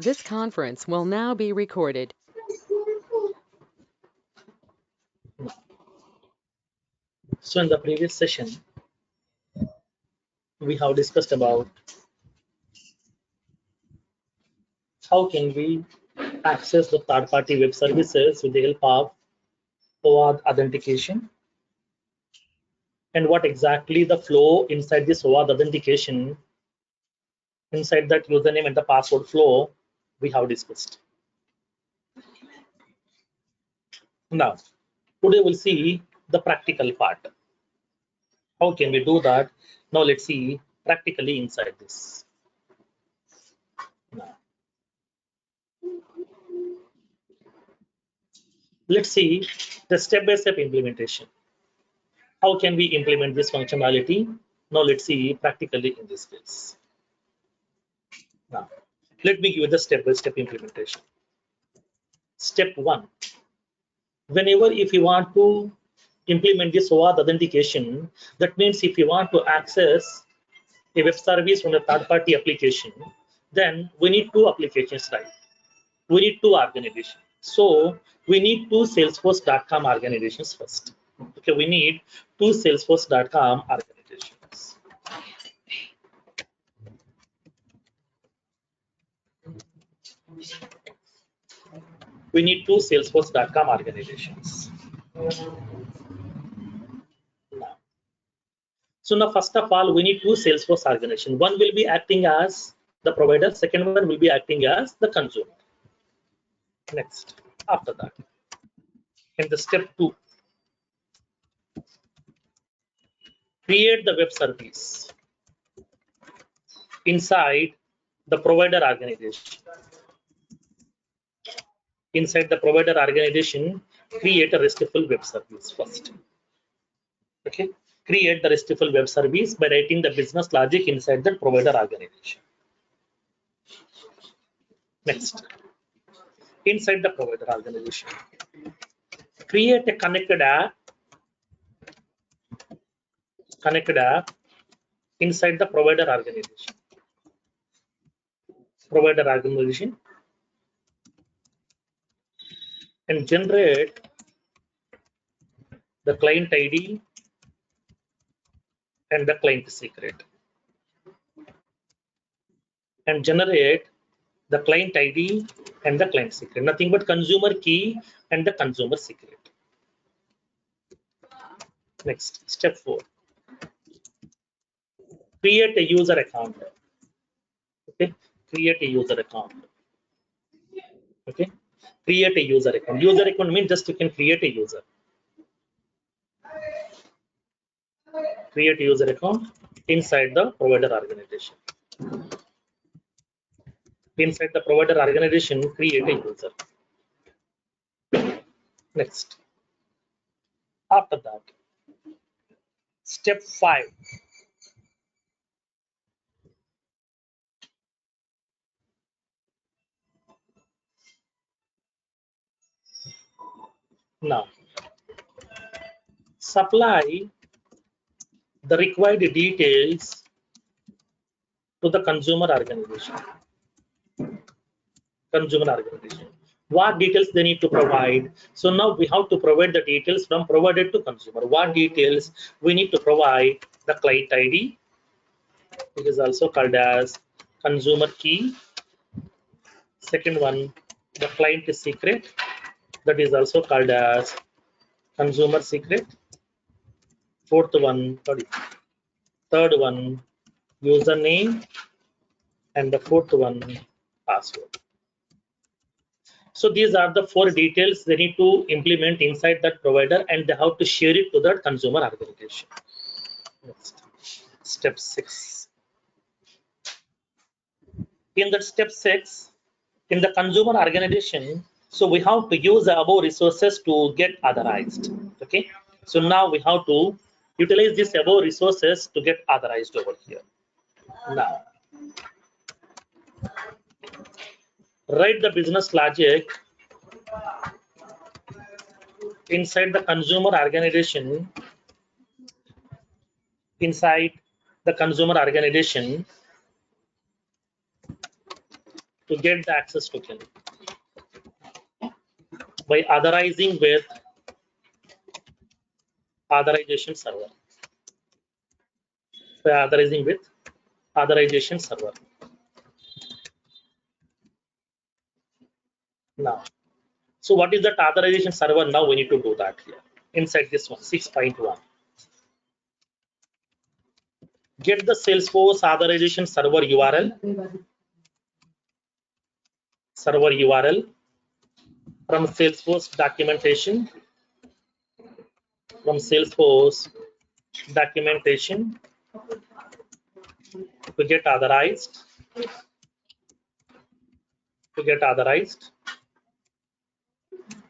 This conference will now be recorded. So in the previous session, we have discussed about how can we access the third-party web services with the help of Oauth authentication, and what exactly the flow inside this Oauth authentication, inside that username and the password flow we have discussed. Now, today we'll see the practical part. How can we do that? Now let's see practically inside this. Now, let's see the step-by-step implementation. How can we implement this functionality? Now let's see practically in this case. Now, let me give you the step-by-step implementation. Step 1. Whenever if you want to implement this OAuth authentication, that means if you want to access a web service from a third-party application, then we need two applications, right? We need two organizations. So we need two Salesforce.com organizations first. Okay, we need two Salesforce.com organizations. We need two Salesforce.com organizations. So now, first of all, we need two Salesforce organizations. One will be acting as the provider, second one will be acting as the consumer. Next, after that, in the step 2, create the web service inside the provider organization. Inside the provider organization, create a RESTful web service first. Okay, create the RESTful web service by writing the business logic inside the provider organization. Next, inside the provider organization, create a connected app inside the provider organization. And generate the client ID and the client secret. And generate the client ID and the client secret. Nothing but consumer key and the consumer secret. Next, step 4. Create a user account. Okay, create a user account. Okay, create a user account. User account means just you can create a user. Create a user account inside the provider organization. Inside the provider organization, create a user. Next, after that, step 5. Now, supply the required details to the consumer organization. What details they need to provide? So now we have to provide the details from provider to consumer. What details we need to provide? The client ID, it is also called as consumer key. Second one, the client secret, that is also called as consumer secret. Third one, username, and the fourth one, password. So these are the 4 details they need to implement inside that provider, and they have to share it to the consumer organization. Next, step 6. In that step 6, in the consumer organization, so we have to use the above resources to get authorized. Okay, so now we have to utilize these above resources to get authorized over here. Now, write the business logic inside the consumer organization. Inside the consumer organization, to get the access token by authorizing with authorization server. By authorizing with authorization server. Now, so what is that authorization server? Now we need to do that here inside this one 6.1. Get the Salesforce authorization server URL. Server URL from Salesforce documentation. From Salesforce documentation to get authorized. To get authorized.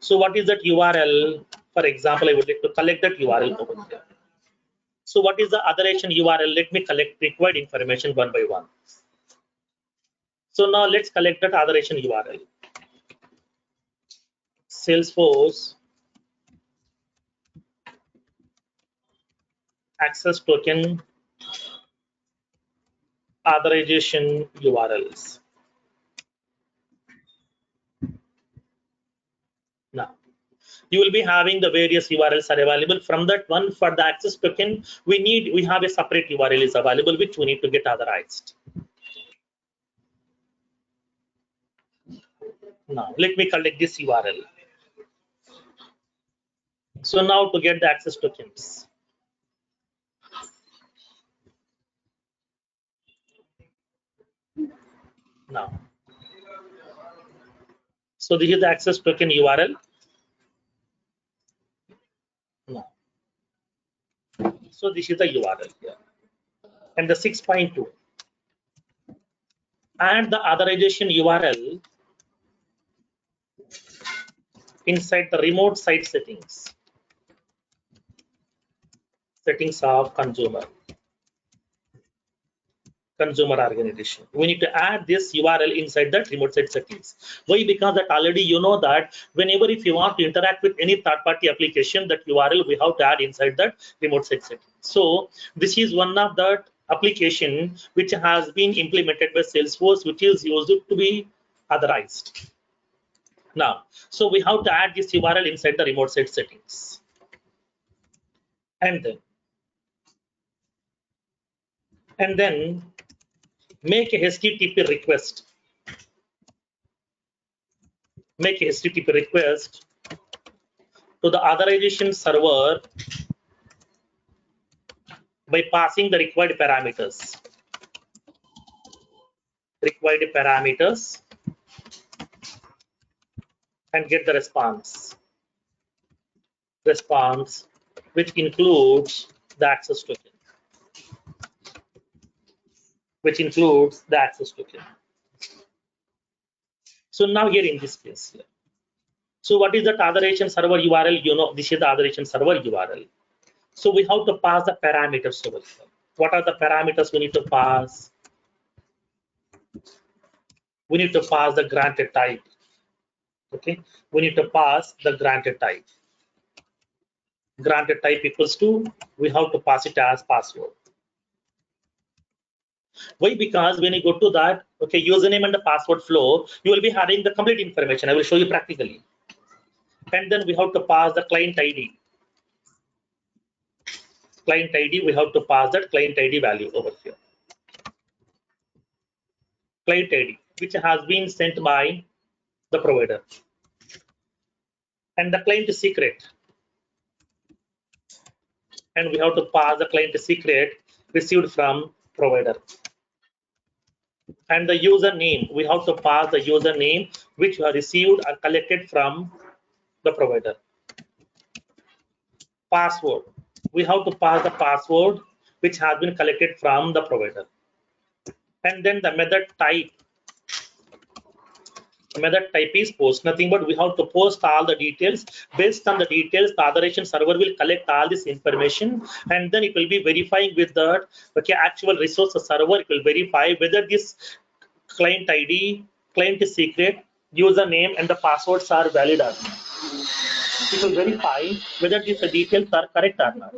So what is that URL? For example, I would like to collect that URL over here. So what is the authorization URL? Let me collect required information one by one. So now let's collect that authorization URL. Salesforce access token authorization URLs. Now, you will be having the various URLs are available. From that one, for the access token, we have a separate URL is available which we need to get authorized. Now, let me collect this URL. So now to get the access tokens. Now, so this is the access token URL. Now, so this is the URL here. And the 6.2. And the authorization URL inside the remote site settings. Settings of consumer organization. We need to add this URL inside that remote site settings. Why? Because that already you know that whenever if you want to interact with any third-party application, that URL we have to add inside that remote site settings. So this is one of that application which has been implemented by Salesforce, which is used to be authorized. Now, so we have to add this URL inside the remote site settings. And then make a HTTP request. Make a HTTP request to the authorization server by passing the required parameters. Required parameters and get the response. Response which includes the access token. Which includes the access token. So now here in this case here. So what is the authorization server URL? You know, this is the authorization server URL. So we have to pass the parameters over here. What are the parameters we need to pass? We need to pass the granted type. Okay, we need to pass the granted type. Granted type equals to, we have to pass it as password. Why? Because when you go to that, okay, username and the password flow, you will be having the complete information. I will show you practically. And then we have to pass the client ID. Client ID, we have to pass that client ID value over here. Client ID, which has been sent by the provider. And the client secret. And we have to pass the client secret received from provider. And the username, we have to pass the username which we have received or collected from the provider. Password, we have to pass the password which has been collected from the provider. And then the method type. The method type is post, nothing but we have to post all the details. Based on the details, the authorization server will collect all this information, and then it will be verifying with the actual resource server. It will verify whether this client ID, client secret, username, and the passwords are valid or not. It will verify whether these details are correct or not.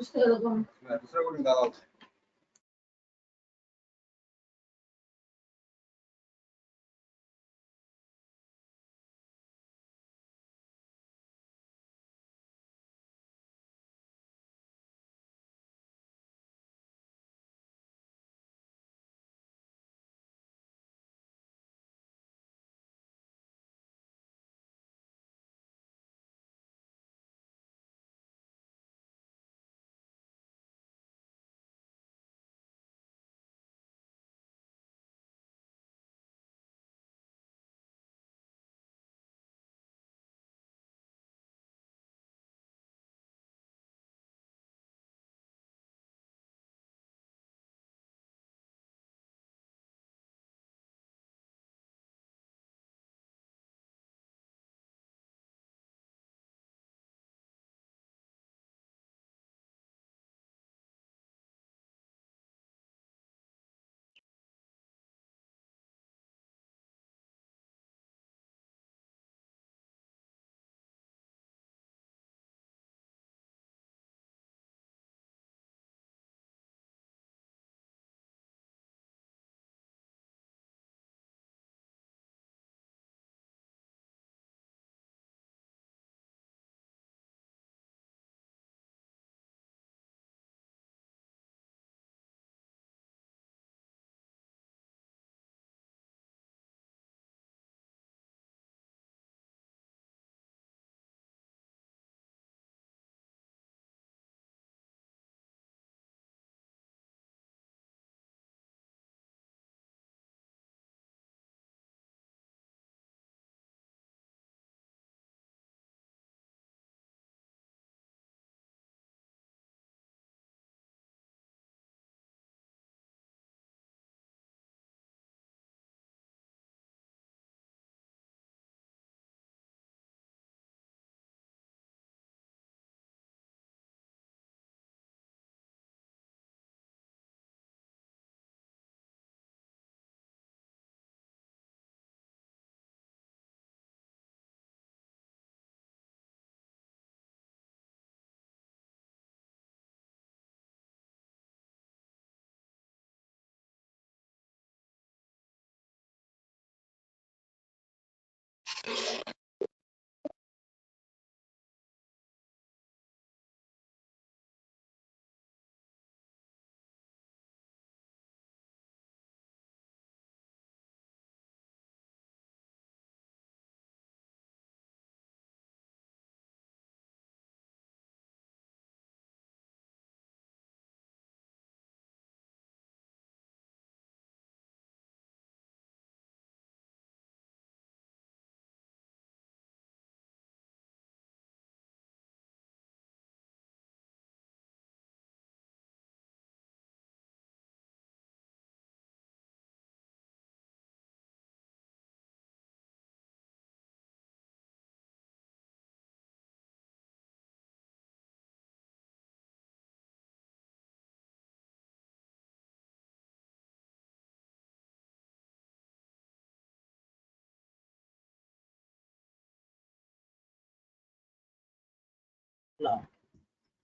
Now,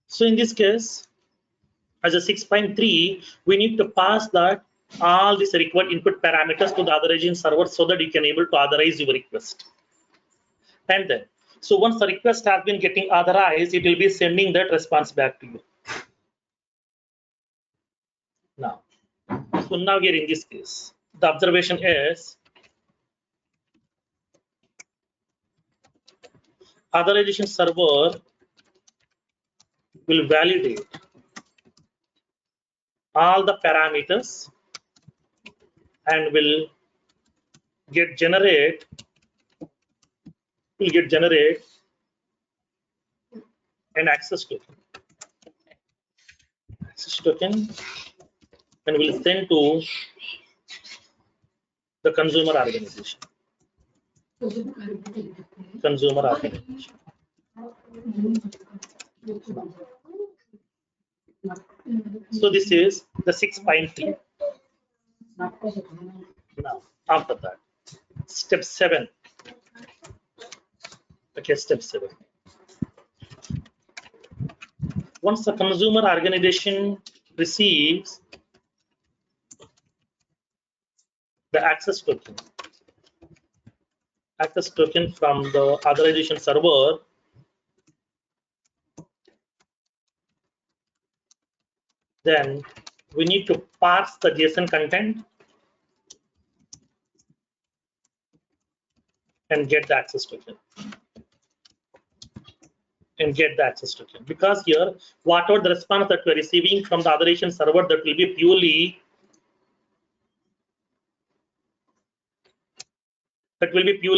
so in this case, as a 6.3, we need to pass that all these required input parameters to the authorization server so that you can able to authorize your request. And then, so once the request has been getting authorized, it will be sending that response back to you. Now, so now here in this case, the observation is authorization server will validate all the parameters and will generate an access token and will send to the consumer organization. So this is the 6.3. Now, after that, step 7. Okay, step 7. Once the consumer organization receives the access token from the authorization server, then we need to parse the JSON content and get the access token. Because here, whatever the response that we're receiving from the authorization server, that will be purely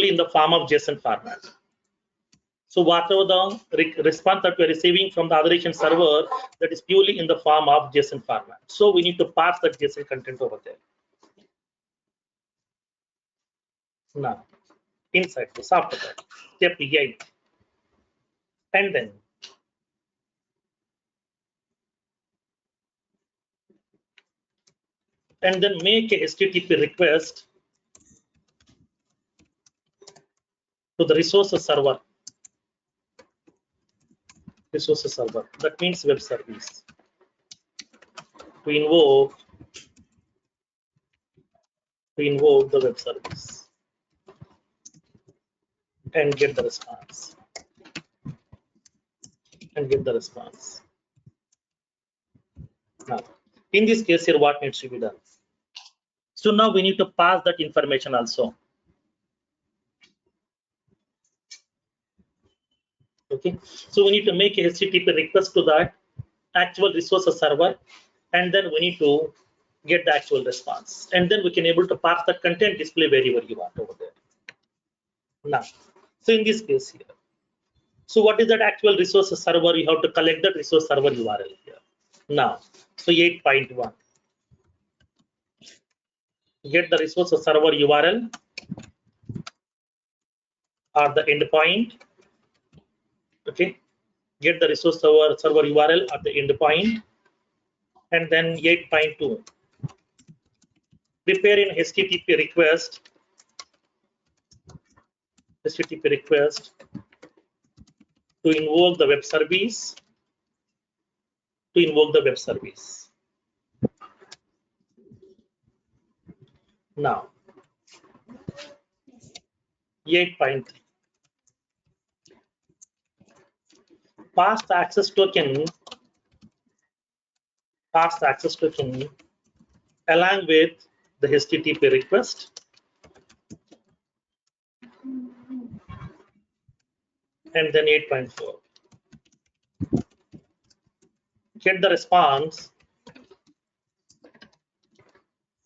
in the form of JSON format. So whatever the response that we're receiving from the authorization server, that is purely in the form of JSON format. So we need to parse that JSON content over there. Now, inside this, after that, step 8. And then make a HTTP request to the resources server. That means web service. To invoke the web service and get the response. Now, in this case here, what needs to be done? So now we need to pass that information also. Okay, so we need to make a HTTP request to that actual resources server, and then we need to get the actual response, and then we can able to pass the content display wherever you want over there. Now, so in this case here, so what is that actual resources server? You have to collect that resource server URL here. Now, so 8.1, get the resources server URL or the endpoint. Okay, get the resource server URL at the endpoint, and then 8.2, prepare an HTTP request to invoke the web service. Now, 8.3, pass the access token along with the HTTP request and then 8.4. Get the response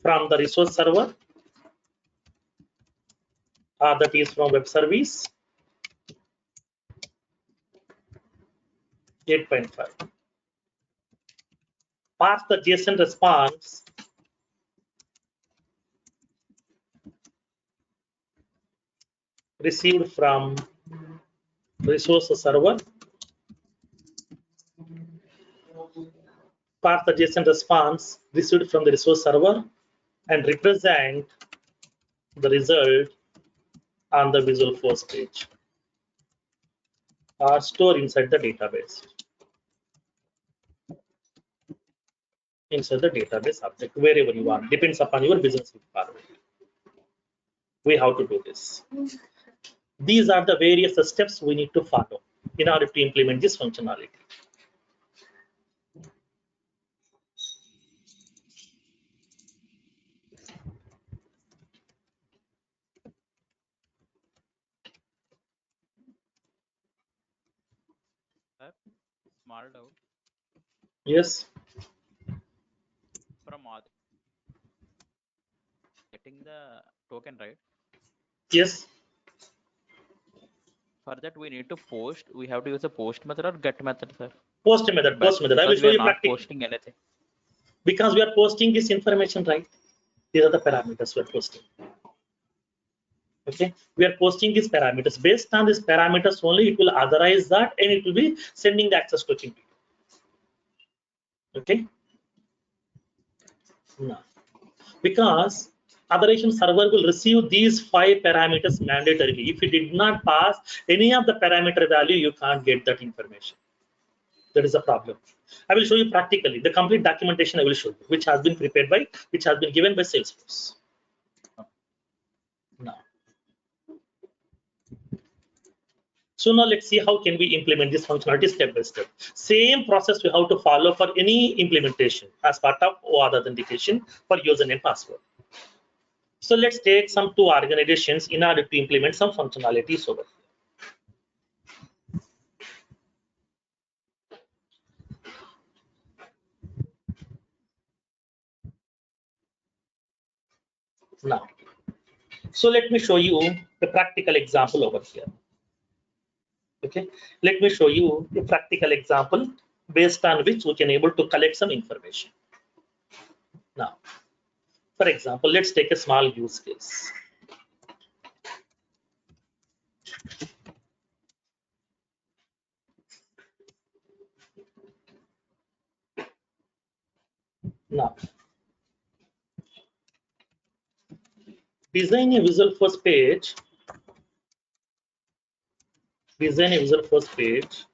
from the resource server that is from web service 8.5. Pass the JSON response received from resource server. Pass the JSON response received from the resource server and represent the result on the Visual Force page or store inside the database. Inside the database object, wherever you want, depends upon your business requirement. We have to do this. These are the various steps we need to follow in order to implement this functionality. Small doubt Yes. from Oauth getting the token, right? Yes. For that we need to post. We have to use a post method or get method, sir. Post method. But I will because show we are you not practically. posting anything. Because we are posting this information, right? These are the parameters we are posting. Okay, we are posting these parameters. Based on these parameters only, it will authorize that and it will be sending the access token to you. Okay. Now, because authorization server will receive these 5 parameters mandatorily. If you did not pass any of the parameter value, you can't get that information. That is a problem. I will show you practically the complete documentation. I will show you, which has been prepared by, which has been given by Salesforce. Now, so now let's see how can we implement this functionality step by step. Same process we have to follow for any implementation as part of OAuth authentication for username password. So let's take some 2 organizations in order to implement some functionalities over here. Now, so let me show you the practical example over here. Okay, let me show you a practical example based on which we can able to collect some information. Now, for example, let's take a small use case. Now, design a Visual Force page. Design a Visual Force page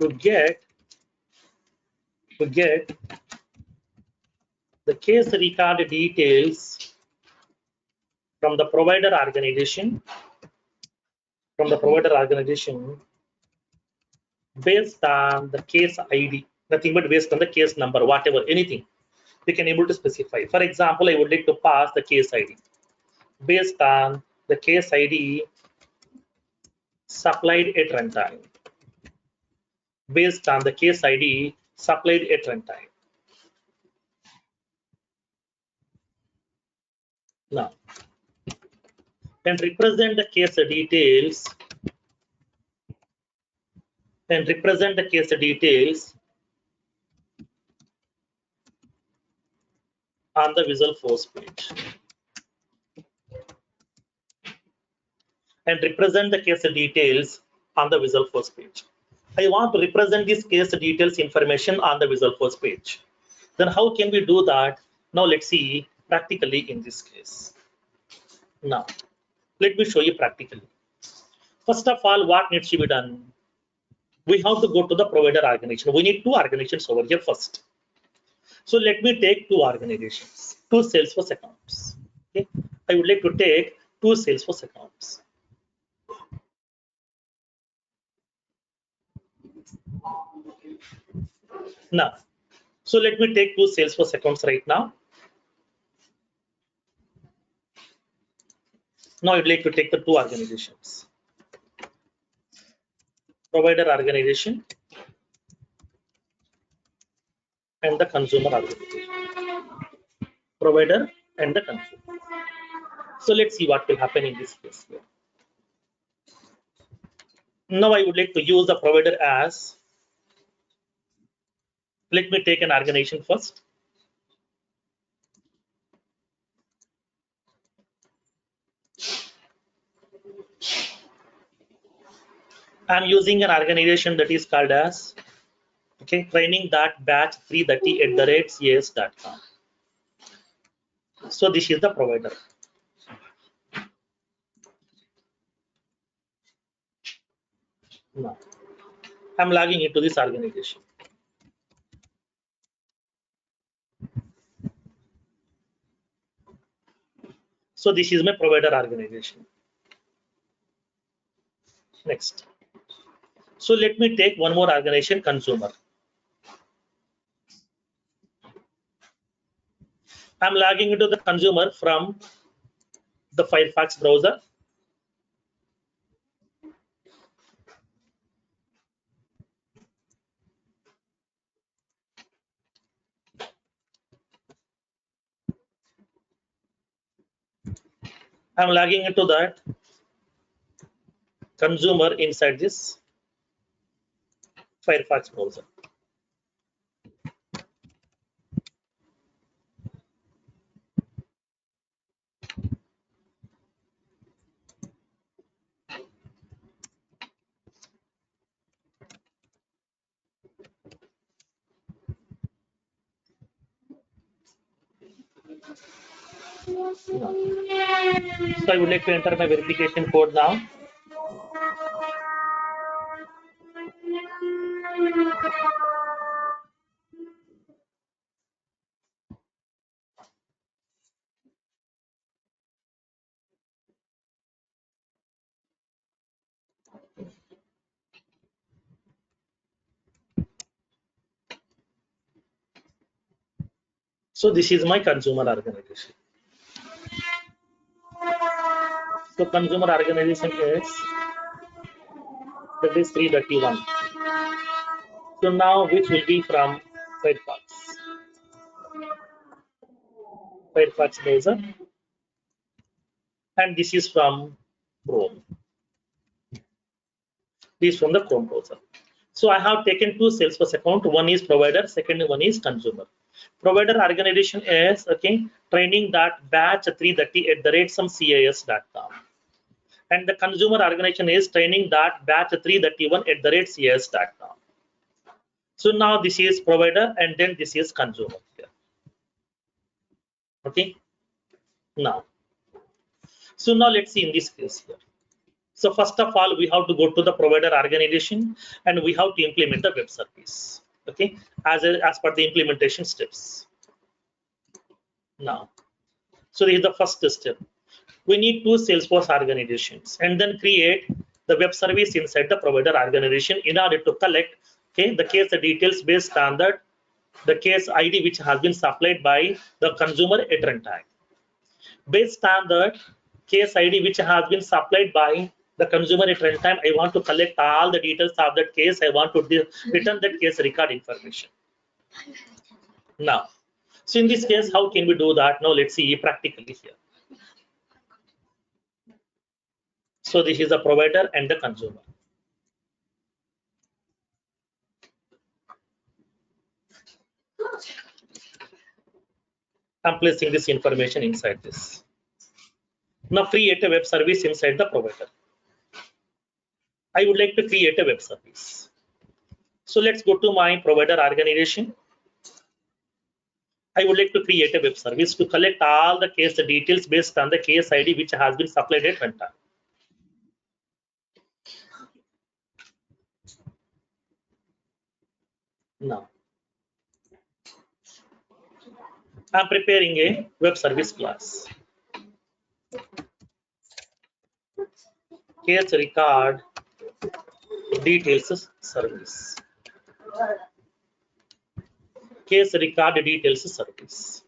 to get the case record details from the provider organization. Based on the case ID, nothing but based on the case number, whatever, anything we can able to specify. For example, I would like to pass the case ID based on the case ID supplied at runtime. Based on the case ID supplied at runtime. Now, and represent the case details on the Visual Force page. And represent the case details on the Visual Force page. I want to represent this case details information on the Visual Force page. Then how can we do that? Now let's see practically in this case. Now, let me show you practically. First of all, what needs to be done? We have to go to the provider organization. We need 2 organizations over here first. So let me take 2 organizations, 2 Salesforce accounts. Okay, I would like to take 2 Salesforce accounts. Now, so let me take 2 Salesforce accounts right now. Now I'd like to take the 2 organizations. Provider organization and the consumer organization. Provider and the consumer. So let's see what will happen in this case here. Now I would like to use the provider as, let me take an organization first. I'm using an organization that is called as, okay, training.batch330@cas.com. So this is the provider. Now I'm logging into this organization. So this is my provider organization. Next. So let me take one more organization, consumer. I'm logging into the consumer from the Firefox browser. I'm logging into that consumer inside this Firefox browser. So I would like to enter my verification code now. So this is my consumer organization. So consumer organization is, that is 331. So now which will be from Firefox browser, and this is from Chrome. This is from the Chrome browser. So I have taken 2 Salesforce account. One is provider, second one is consumer. Provider organization is, okay, training.batch330@some.cas.com. And the consumer organization is training.batch331@cas.com. So now this is provider and then this is consumer here. Okay. Now, so now let's see in this case here. So first of all, we have to go to the provider organization and we have to implement the web service. Okay, as per the implementation steps. Now, so this is the first step. We need 2 Salesforce organizations and then create the web service inside the provider organization in order to collect, okay, the case details based on the case ID which has been supplied by the consumer at runtime. Based on the case ID which has been supplied by the consumer at runtime, I want to collect all the details of that case. I want to return that case record information. Now, so in this case, how can we do that? Now let's see practically here. So this is the provider and the consumer. I'm placing this information inside this. Now create a web service inside the provider. I would like to create a web service. So let's go to my provider organization. I would like to create a web service to collect all the case details based on the case ID which has been supplied at runtime. Now, I'm preparing a web service class. Case record details service. Case record details service.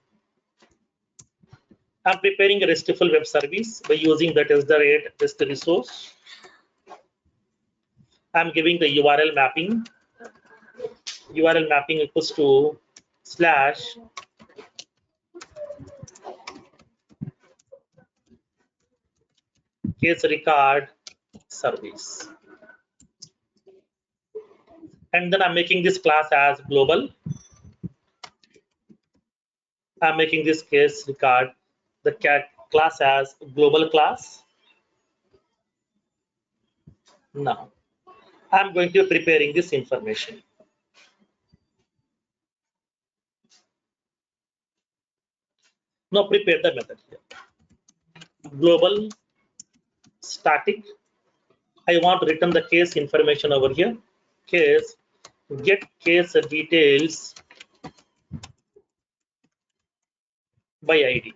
I'm preparing a RESTful web service by using that as the REST resource. I'm giving the URL mapping. URL mapping equals to slash case record service. And then I'm making this class as global. I'm making this case record the class as global class. Now I'm going to be preparing this information. Now prepare the method here. Global static. I want to return the case information over here. Case get case details by ID.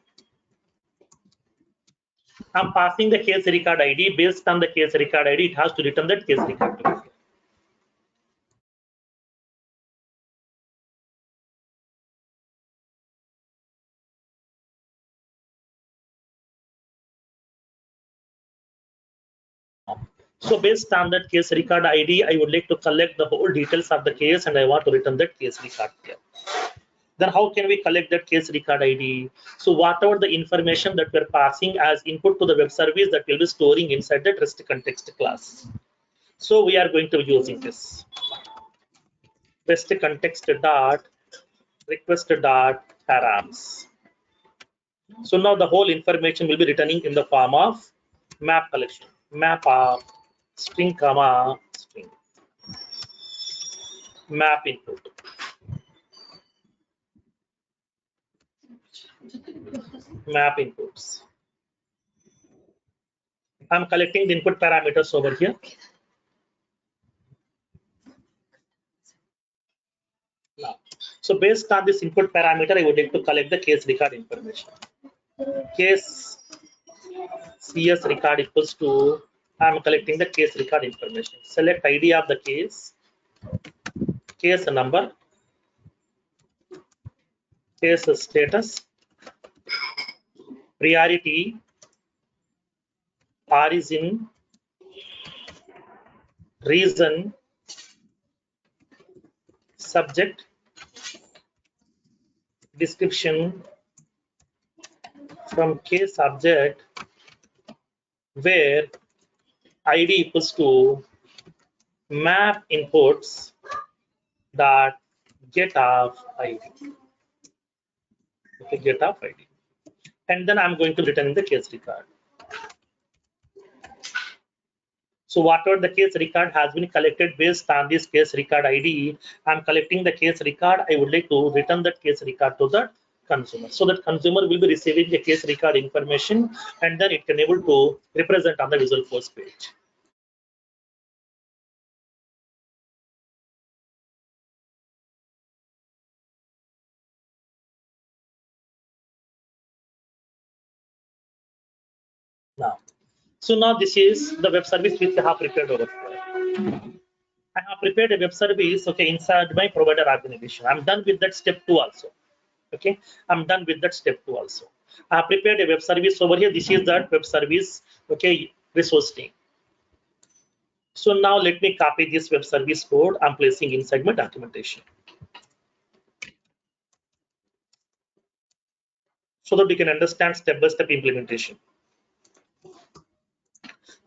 I'm passing the case record ID. Based on the case record ID, it has to return that case record to me. So based on that case record ID, I would like to collect the whole details of the case and I want to return that case record here. Then how can we collect that case record ID? So whatever the information that we're passing as input to the web service, that will be storing inside that REST context class. So we are going to be using this REST context dot request dot params. So now the whole information will be returning in the form of map collection, map of string comma string, map input. Map inputs. I'm collecting the input parameters over here. Now, so based on this input parameter, I would like to collect the case record information. Case CS record equals to, I'm collecting the case record information. Select ID of the case number, case status, priority, origin, reason, subject, description, from case object, where ID equals to map inputs dot get of ID. Okay, get of ID. And then I'm going to return the case record. So whatever the case record has been collected based on this case record ID, I'm collecting the case record. I would like to return that case record to the consumer. So that consumer will be receiving the case record information and then it can able to represent on the Visualforce page. Now, so now this is the web service which I have prepared over here. I have prepared a web service, okay, inside my provider organization. I'm done with that step 2 also. Okay, I'm done with that step 2 also. I have prepared a web service over here. This is that web service, okay, resource name. So now let me copy this web service code. I'm placing inside my documentation so that you can understand step-by-step implementation.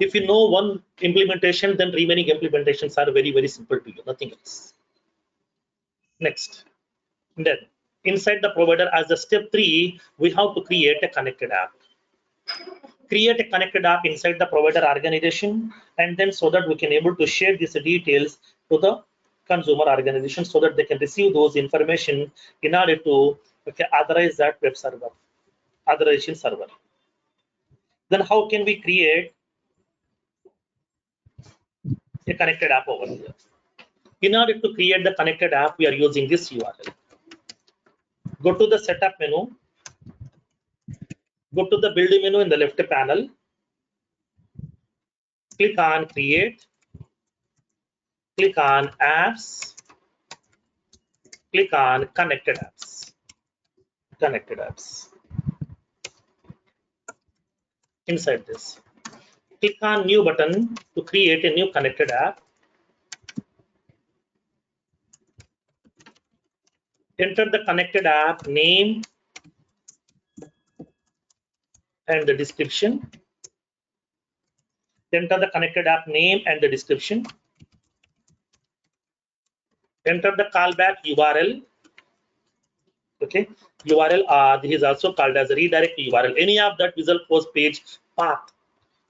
If you know one implementation, then remaining implementations are very, very simple to you, nothing else. Next, then inside the provider as the step 3, we have to create a connected app. Create a connected app inside the provider organization, and then so that we can able to share these details to the consumer organization so that they can receive those information in order to authorize that web server, authorization server. Then how can we create a connected app over here? In order to create the connected app, we are using this URL. Go to the setup menu, go to the build menu in the left panel, click on create, click on apps, click on connected apps. Connected apps. Inside this, click on new button to create a new connected app. Enter the connected app name and the description. Enter the connected app name and the description. Enter the callback URL. Okay, URL this is also called as a redirect URL. Any of that Visualforce page path.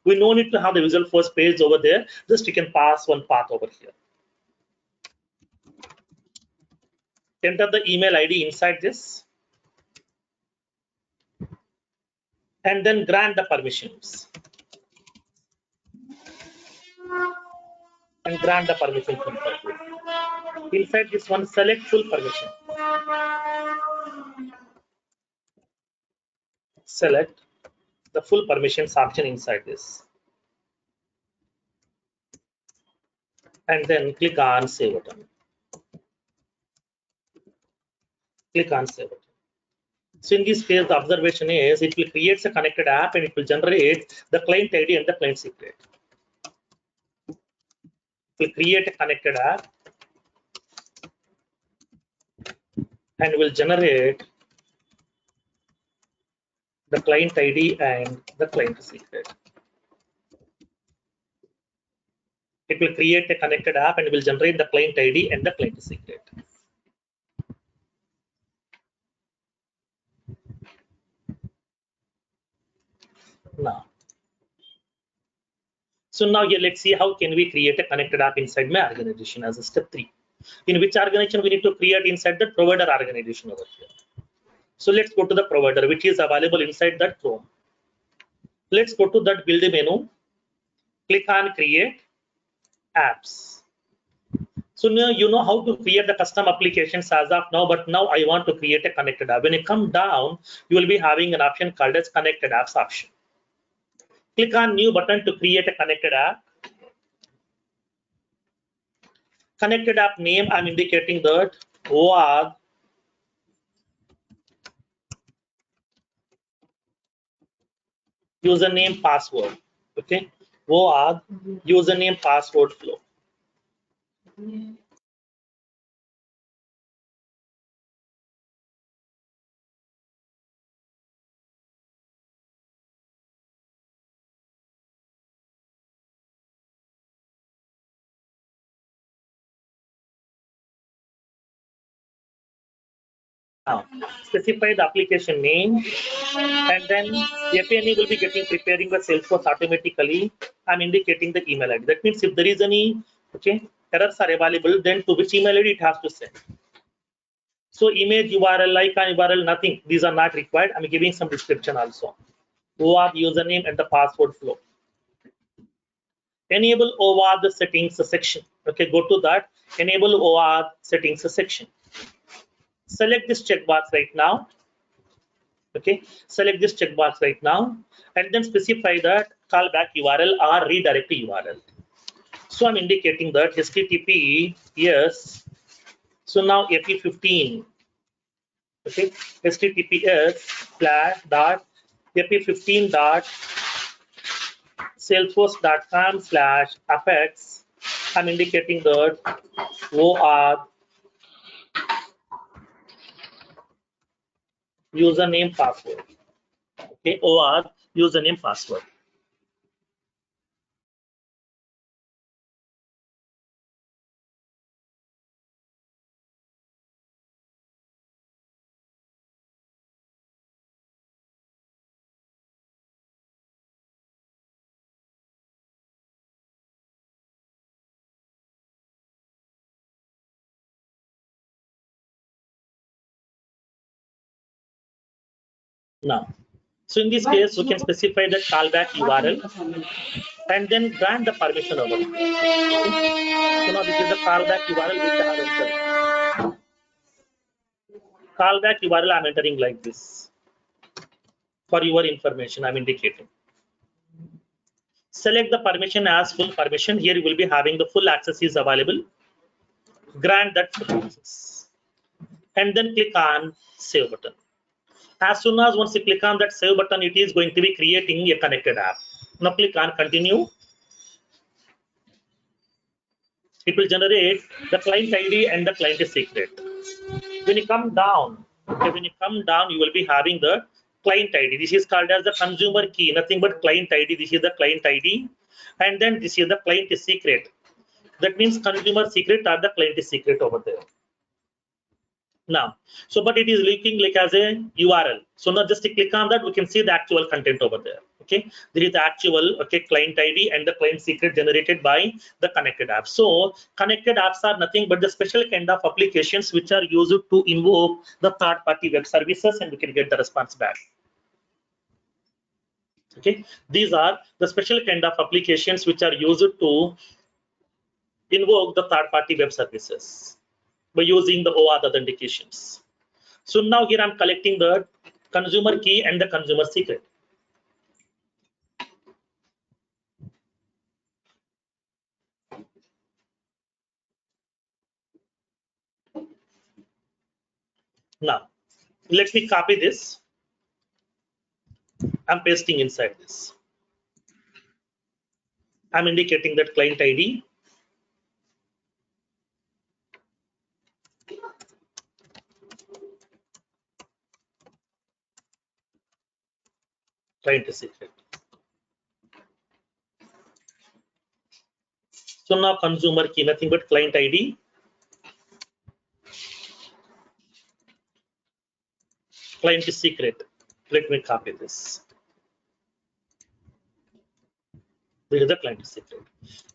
We no need to have the Visualforce page over there. Just you can pass one path over here. Enter the email ID inside this. And then grant the permissions. And grant the permissions inside this. Inside this one, select full permission. Select the full permissions option inside this. And then click on save button. Click on save button. So in this case, the observation is it will create a connected app and it will generate the client ID and the client secret. It will create a connected app and will generate the client ID and the client secret. It will create a connected app and will generate the client ID and the client secret. Now, so now here let's see how can we create a connected app inside my organization as a step 3. In which organization we need to create inside the provider organization over here. So let's go to the provider which is available inside that Chrome. Let's go to that build menu. Click on create apps. So now you know how to create the custom applications as of now, but now I want to create a connected app. When you come down, you will be having an option called as connected apps option. Click on new button to create a connected app. Connected app name, I'm indicating that Oauth username password. Okay, Oauth username password flow. Now, specify the application name, and then FANE will be getting preparing the Salesforce automatically. I'm indicating the email ID. That means if there is any errors are available, then to which email ID it has to send. So image URL, icon URL, nothing. These are not required. I'm giving some description also. Oauth username and the password flow. Enable Oauth settings section. Okay, go to that. Enable Oauth settings section. Select this checkbox right now. Okay, select this checkbox right now, and then specify that callback URL or redirect URL. So I'm indicating that HTTP yes. So now AP15. Okay, https://ap15.salesforce.com/apex. I'm indicating that Oauth username password. Okay, Oauth username password. Now, so in this case, we can specify the callback URL and then grant the permission over here. Okay. So now this is the callback URL which I have entered. Callback URL I'm entering like this. For your information, I'm indicating. Select the permission as full permission. Here you will be having the full access is available. grant that permissions, and then click on save button. As soon as once you click on that save button, it is going to be creating a connected app. Now click on continue. It will generate the client ID and the client secret. When you come down, okay, you will be having the client ID. This is called as the consumer key, nothing but client ID. This is the client ID, and then this is the client secret. That means consumer secret or the client secret over there. Now, so but it is looking like as a URL. So now just to click on that, we can see the actual content over there. Okay, there is the actual client ID and the client secret generated by the connected apps. So connected apps are nothing but the special kind of applications which are used to invoke the third-party web services, and we can get the response back. Okay, these are the special kind of applications which are used to invoke the third-party web services by using the OAuth authentications. So now here I'm collecting the consumer key and the consumer secret. Now, let me copy this. I'm pasting inside this. I'm indicating that client ID. Client secret. So now consumer key, nothing but client ID. Client secret. Let me copy this. This is the client secret.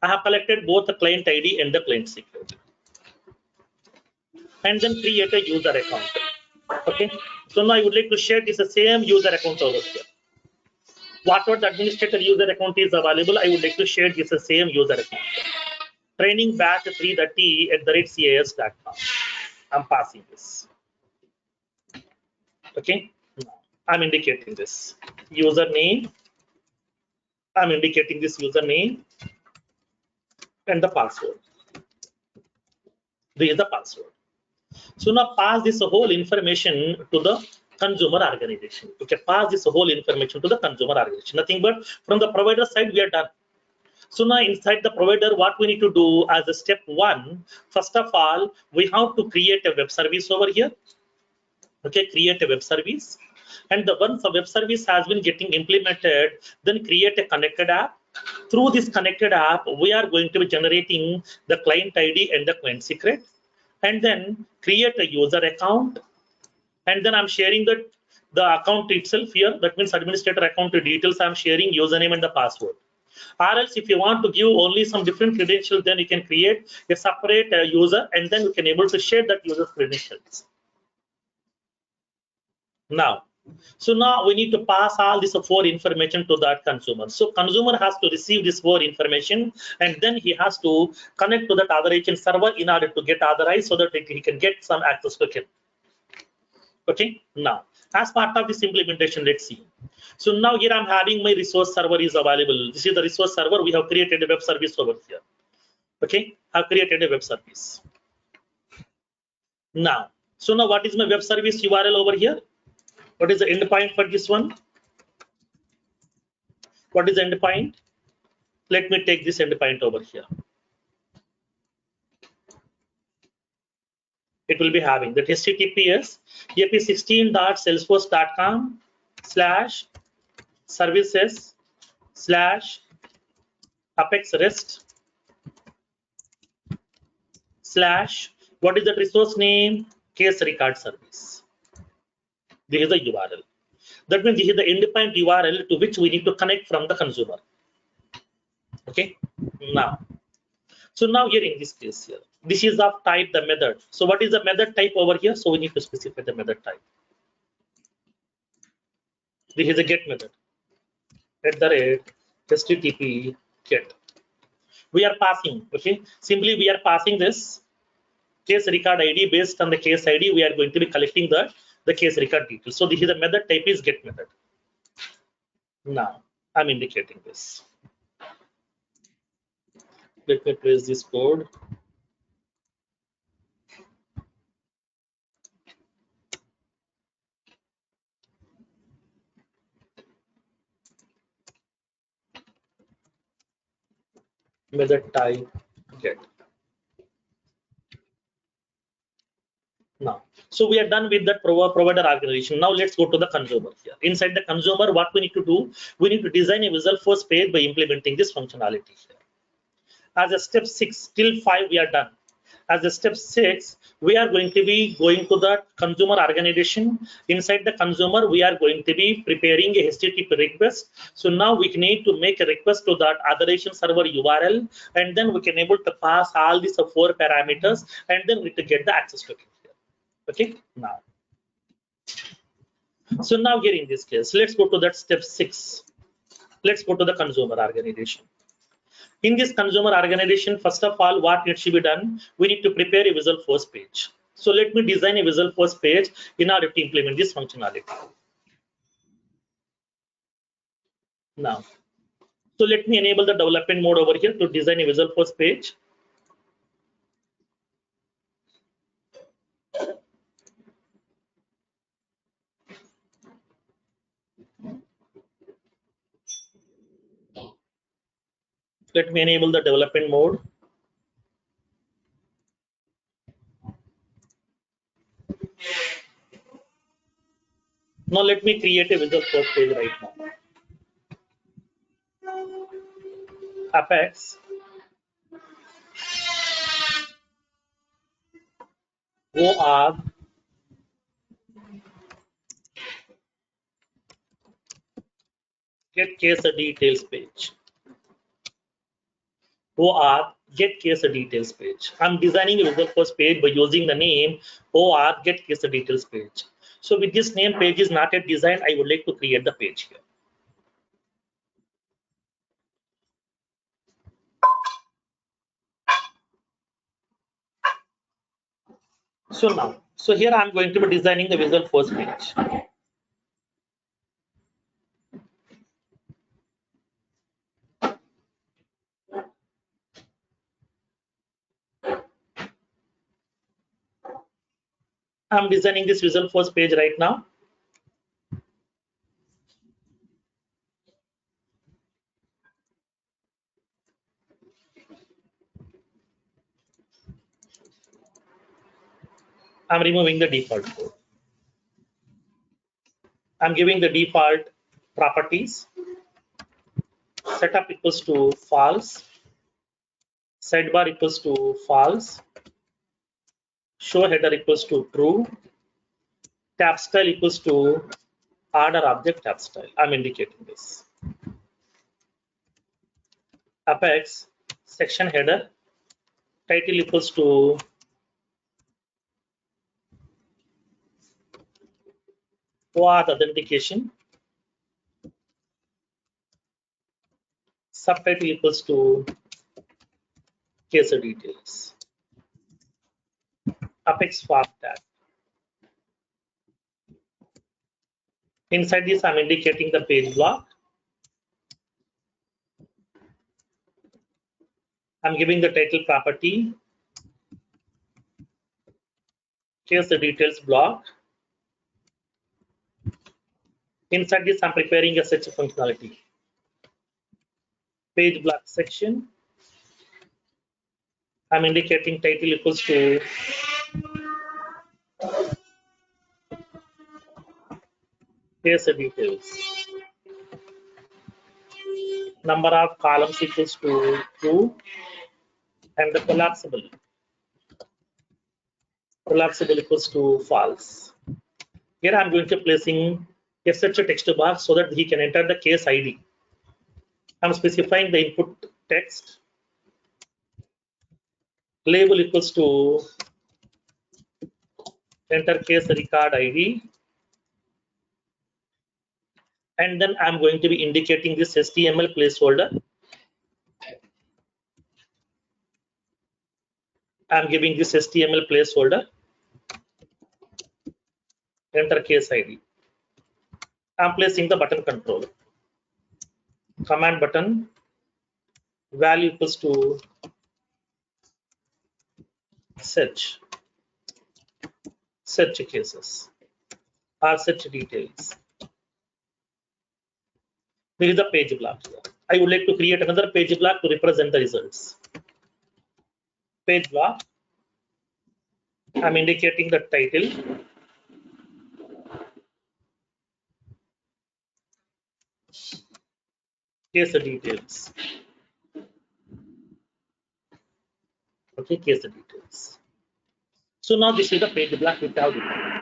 I have collected both the client ID and the client secret. And then create a user account. Okay. So now I would like to share this same user account over here. Whatever the administrator user account is available, I would like to share this same user account. Training batch 330@cas.com. I'm passing this. Okay. I'm indicating this username. I'm indicating this username and the password. This is the password. So now pass this whole information to the consumer organization. Okay, pass this whole information to the consumer organization. Nothing but from the provider side, we are done. So now inside the provider, what we need to do as a step one, first of all, we have to create a web service over here. Okay, create a web service. And once the web service has been getting implemented, then create a connected app. Through this connected app, we are going to be generating the client ID and the client secret. And then create a user account. And then I'm sharing the account itself here. That means administrator account details. I'm sharing username and the password. Or else if you want to give only some different credentials, then you can create a separate user, and then you can able to share that user's credentials. Now, so now we need to pass all this four information to that consumer. So consumer has to receive this four information, and then he has to connect to that authorization server in order to get authorized so that he can get some access to it. Okay, now as part of this implementation, let's see. So now here I'm having my resource server is available. This is the resource server. We have created a web service over here. Okay, I've created a web service. Now, so now what is my web service URL over here? What is the endpoint for this one? What is the endpoint? Let me take this endpoint over here. It will be having that https ap16.salesforce.com/services/apex rest/ what is the resource name? Case record service. This is the URL. That means this is the endpoint URL to which we need to connect from the consumer. Okay. Now, so now here in this case here, this is of type the method. So what is the method type over here? So we need to specify the method type. This is a get method. @HTTP get. We are passing. Okay. Simply we are passing this case record ID. Based on the case ID, we are going to be collecting the case record details. So this is the method type is get method. Now I'm indicating this. Let me place this code. method type get. Now, so we are done with the provider organization. Now let's go to the consumer here. Inside the consumer, what we need to do, we need to design a visual first page by implementing this functionality here. As a step 6 till 5 we are done. As a step 6 we are going to be going to the consumer organization. Inside the consumer we are going to be preparing a HTTP request. So now we need to make a request to that authorization server URL, and then we can able to pass all these 4 parameters, and then we to get the access token here. Okay, now so now here in this case let's go to that step 6. Let's go to the consumer organization. In this consumer organization, first of all, what needs to be done? We need to prepare a visual first page. So let me design a visual first page in order to implement this functionality. Now, so let me enable the development mode over here to design a visual first page. Let me enable the development mode. Now let me create a visual first page right now. Apex Oauth get case details page. Oauth get case details page. I'm designing a visual first page by using the name Oauth get case details page. So with this name page is not yet designed, I would like to create the page here. So now, so here I'm going to be designing the visual first page. I'm designing this visual first page right now. I'm removing the default code. I'm giving the default properties. Setup equals to false. Sidebar equals to false. Show header equals to true. Tab style equals to order object tab style. I'm indicating this. Apex section header. Title equals to Oauth authentication. Subtitle equals to case details. Apex form tag. Inside this, I'm indicating the page block. I'm giving the title property, case details block. Inside this, I'm preparing a search functionality. Page block section. I'm indicating title equals to case details. Number of columns equals to 2, and the collapsible equals to false. Here I'm going to placing a search text box so that he can enter the case ID. I'm specifying the input text. Label equals to enter case record ID. And then I'm going to be indicating this HTML placeholder. I'm giving this HTML placeholder. Enter case ID. I'm placing the button control. Command button. Value equals to search cases or search details. There is a page block here. I would like to create another page block to represent the results. Page block. I'm indicating the title. Case details. Okay, case details. So now this is the page block which I have defined.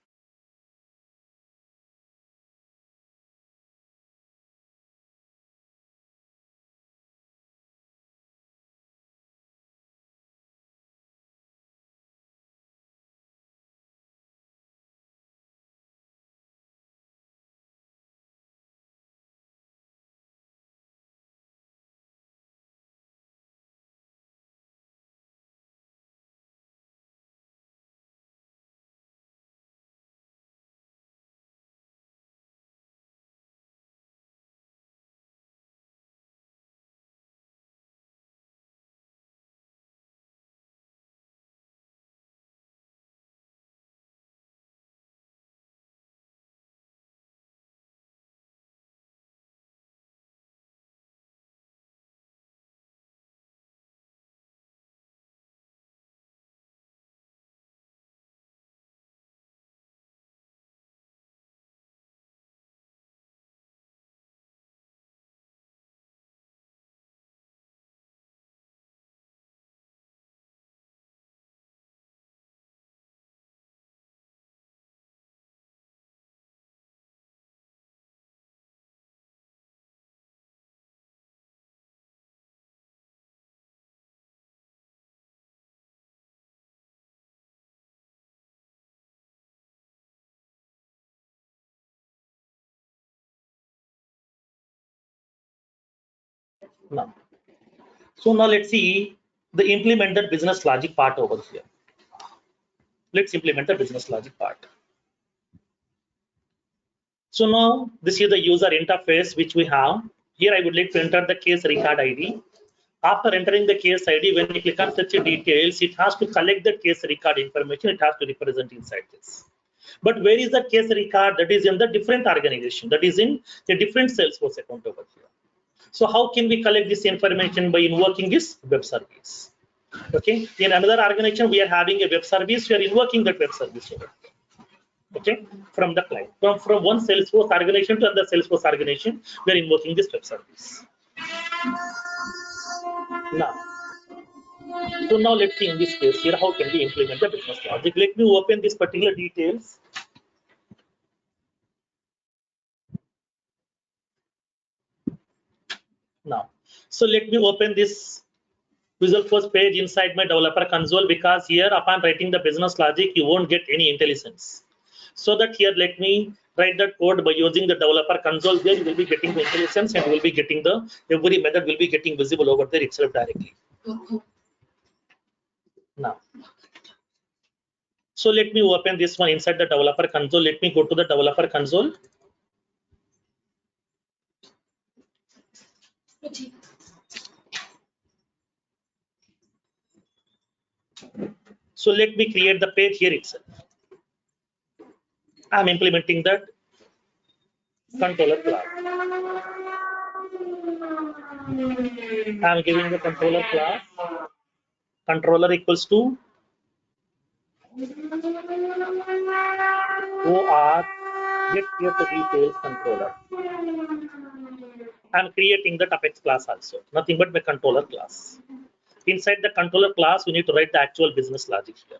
Now, so now let's see the implemented business logic part over here. Let's implement the business logic part. So now this is the user interface which we have. Here I would like to enter the case record ID. After entering the case ID, when you click on such details, it has to collect the case record information. It has to represent inside this. But where is the case record? That is in the different organization. That is in the different Salesforce account over here. So how can we collect this information? By invoking this web service. Okay. In another organization, we are having a web service. We are invoking that web service over here. Okay, from the client, from one Salesforce organization to another Salesforce organization, we are invoking this web service. Now, so now let's see in this case here how can we implement the business logic. Let me open this particular details. Now, so let me open this Visual Force page inside my developer console, because here upon writing the business logic, you won't get any intelligence. So that here, let me write that code by using the developer console. There you will be getting the intelligence, and you will be getting the every method will be getting visible over there itself directly. Now, so let me open this one inside the developer console. Let me go to the developer console. So let me create the page here itself. I'm implementing that controller class. I'm giving the controller class. Controller equals to Oauth get here the details controller. I'm creating the Apex class also. Nothing but my controller class. Inside the controller class, we need to write the actual business logic here.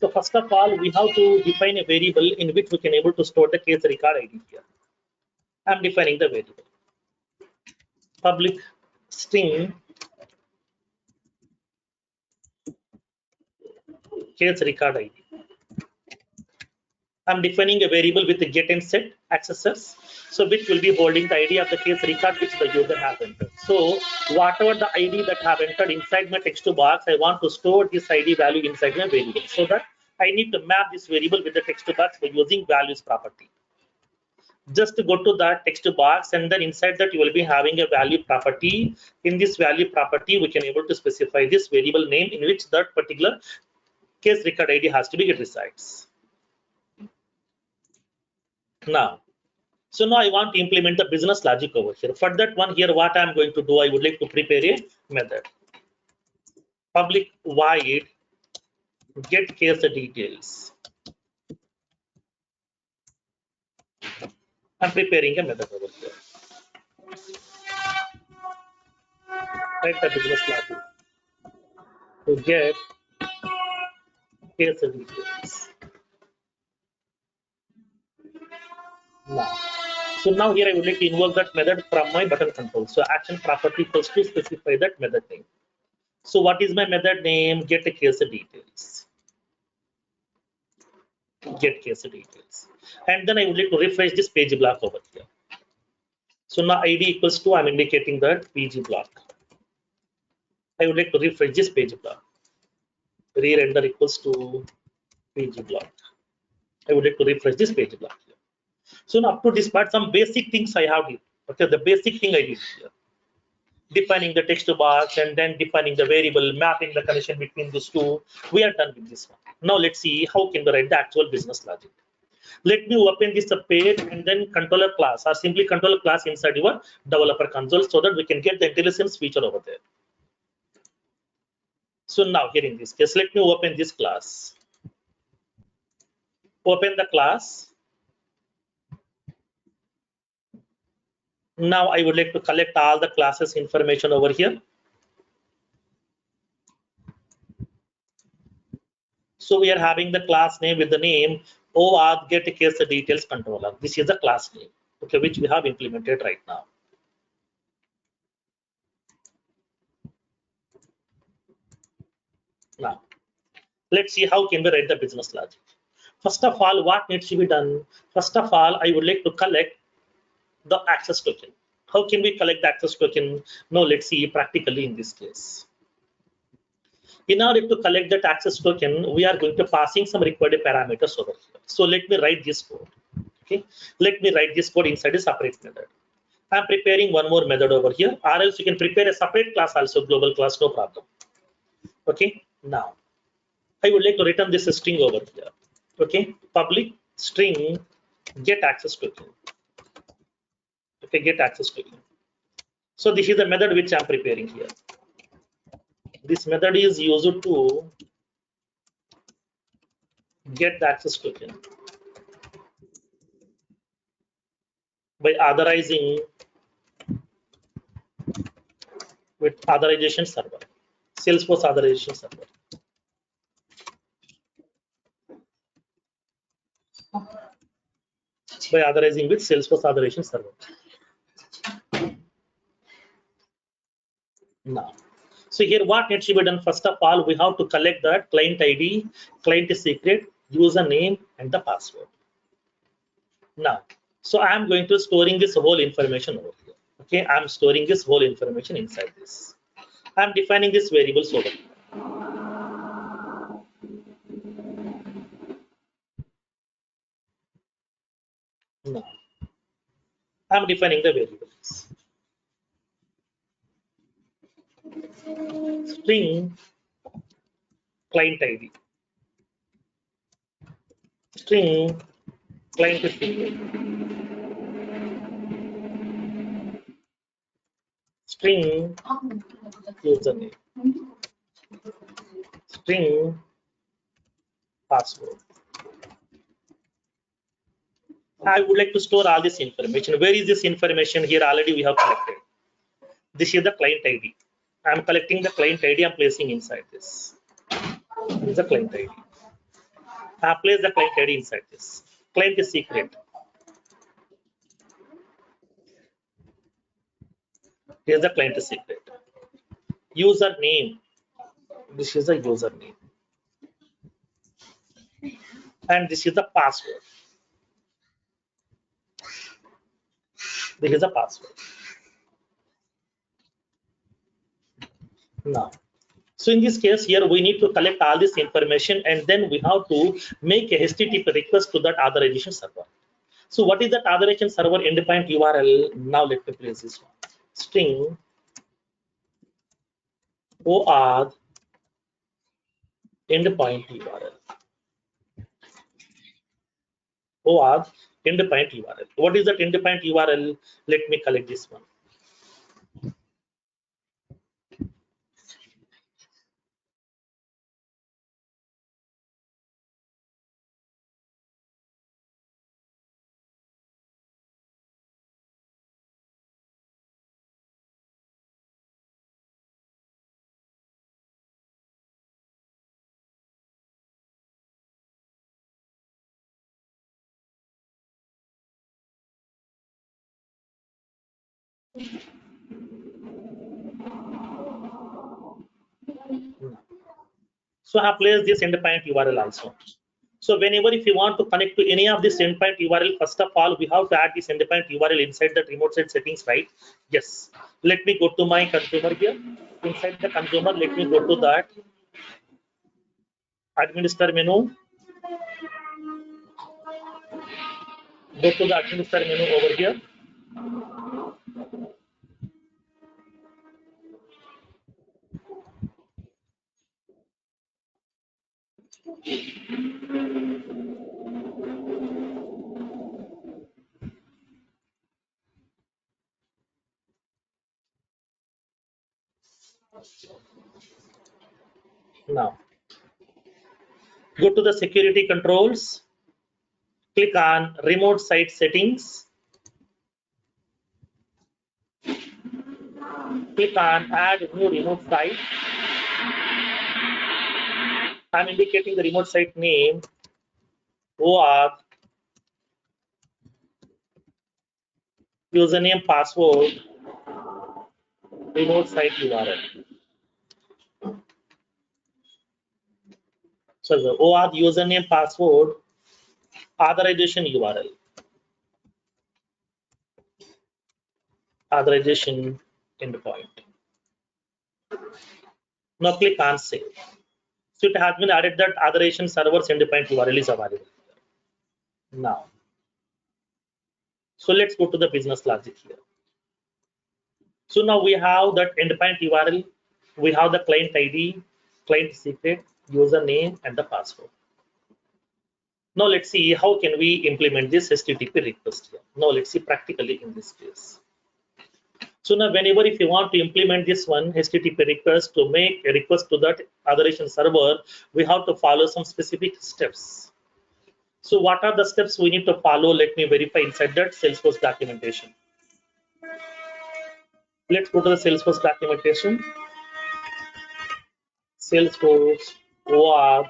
So first of all, we have to define a variable in which we can able to store the case record ID here. I'm defining the variable. Public string case record ID. I'm defining a variable with the get and set accessors, so which will be holding the ID of the case record which the user has entered. So whatever the ID that have entered inside my text box, I want to store this ID value inside my variable, so that I need to map this variable with the text box by using values property. Just go to that text box, and then inside that you will be having a value property. In this value property, we can able to specify this variable name in which that particular case record ID has to be it resides. Now, so now I want to implement the business logic over here. For that one here, what I'm going to do, I would like to prepare a method. Public void get case details. I'm preparing a method over here. Write the business logic to get case details. Now, so now here I would like to invoke that method from my button control. So action property equals to specify that method name. So what is my method name? Get case details. Get case details. And then I would like to refresh this page block over here. So now ID equals to, I'm indicating that PG block. I would like to refresh this page block. Re-render equals to PG block. I would like to refresh this page block here. So now up to this part, some basic things I have here. Okay, the basic thing I did here. Defining the text box and then defining the variable, mapping the connection between these two. We are done with this one. Now let's see how can we write the actual business logic. Let me open this page and then controller class or simply controller class inside your developer console so that we can get the intelligence feature over there. So now here in this case, let me open this class. Open the class. Now I would like to collect all the classes information over here. So we are having the class name with the name Oauth get case details controller. This is the class name, okay, which we have implemented right now. Now, let's see how can we write the business logic. First of all, what needs to be done? First of all, I would like to collect the access token. How can we collect the access token? Now, let's see practically in this case. In order to collect that access token, we are going to passing some required parameters over here. So let me write this code. Okay, let me write this code inside a separate method. I'm preparing one more method over here, or else you can prepare a separate class also, global class, no problem. Okay, now I would like to return this string over here. Okay, public string get access token. Okay, get access token. So this is the method which I'm preparing here. This method is used to get the access token by authorizing with authorization server, Salesforce authorization server. By authorizing with Salesforce authorization server. Now, so here what needs to be done? First of all, we have to collect that client ID, client secret, username, and the password. Now, so I'm going to storing this whole information over here. Okay, I'm storing this whole information inside this. I'm defining this variables over here. Now, I'm defining the variables. String client ID. String client secret. String username. String password. I would like to store all this information. Where is this information? Here already we have collected. This is the client ID. I'm collecting the client ID. I'm placing inside this. This is the client ID. I place the client ID inside this. Client is secret. Here's the client is secret. Username. This is the username. And this is the password. This is the password. Now, so in this case here, we need to collect all this information and then we have to make a HTTP request to that authorization server. So what is that authorization server endpoint URL? Now let me place this one. String Oauth endpoint URL. Oauth endpoint URL. What is that endpoint URL? Let me collect this one. So I have placed this endpoint URL also. So whenever if you want to connect to any of this endpoint URL, first of all, we have to add this endpoint URL inside the remote site settings, right? Yes. Let me go to my consumer here. Inside the consumer, let me go to that administrator menu. Go to the administrator menu over here. Now, go to the security controls. Click on remote site settings. Click on add new remote site. I'm indicating the remote site name Oauth, username, password, remote site URL. So the Oauth username, password, authorization URL, authorization endpoint. Now click on save. So it has been added that authorization server's endpoint URL is available now. So let's go to the business logic here. So now we have that endpoint URL, we have the client ID, client secret, username, and the password. Now let's see how can we implement this HTTP request here. Now let's see practically in this case. So now whenever if you want to implement this one HTTP request to make a request to that authorization server, we have to follow some specific steps. So what are the steps we need to follow? Let me verify inside that Salesforce documentation. Let's go to the Salesforce documentation. Salesforce OAuth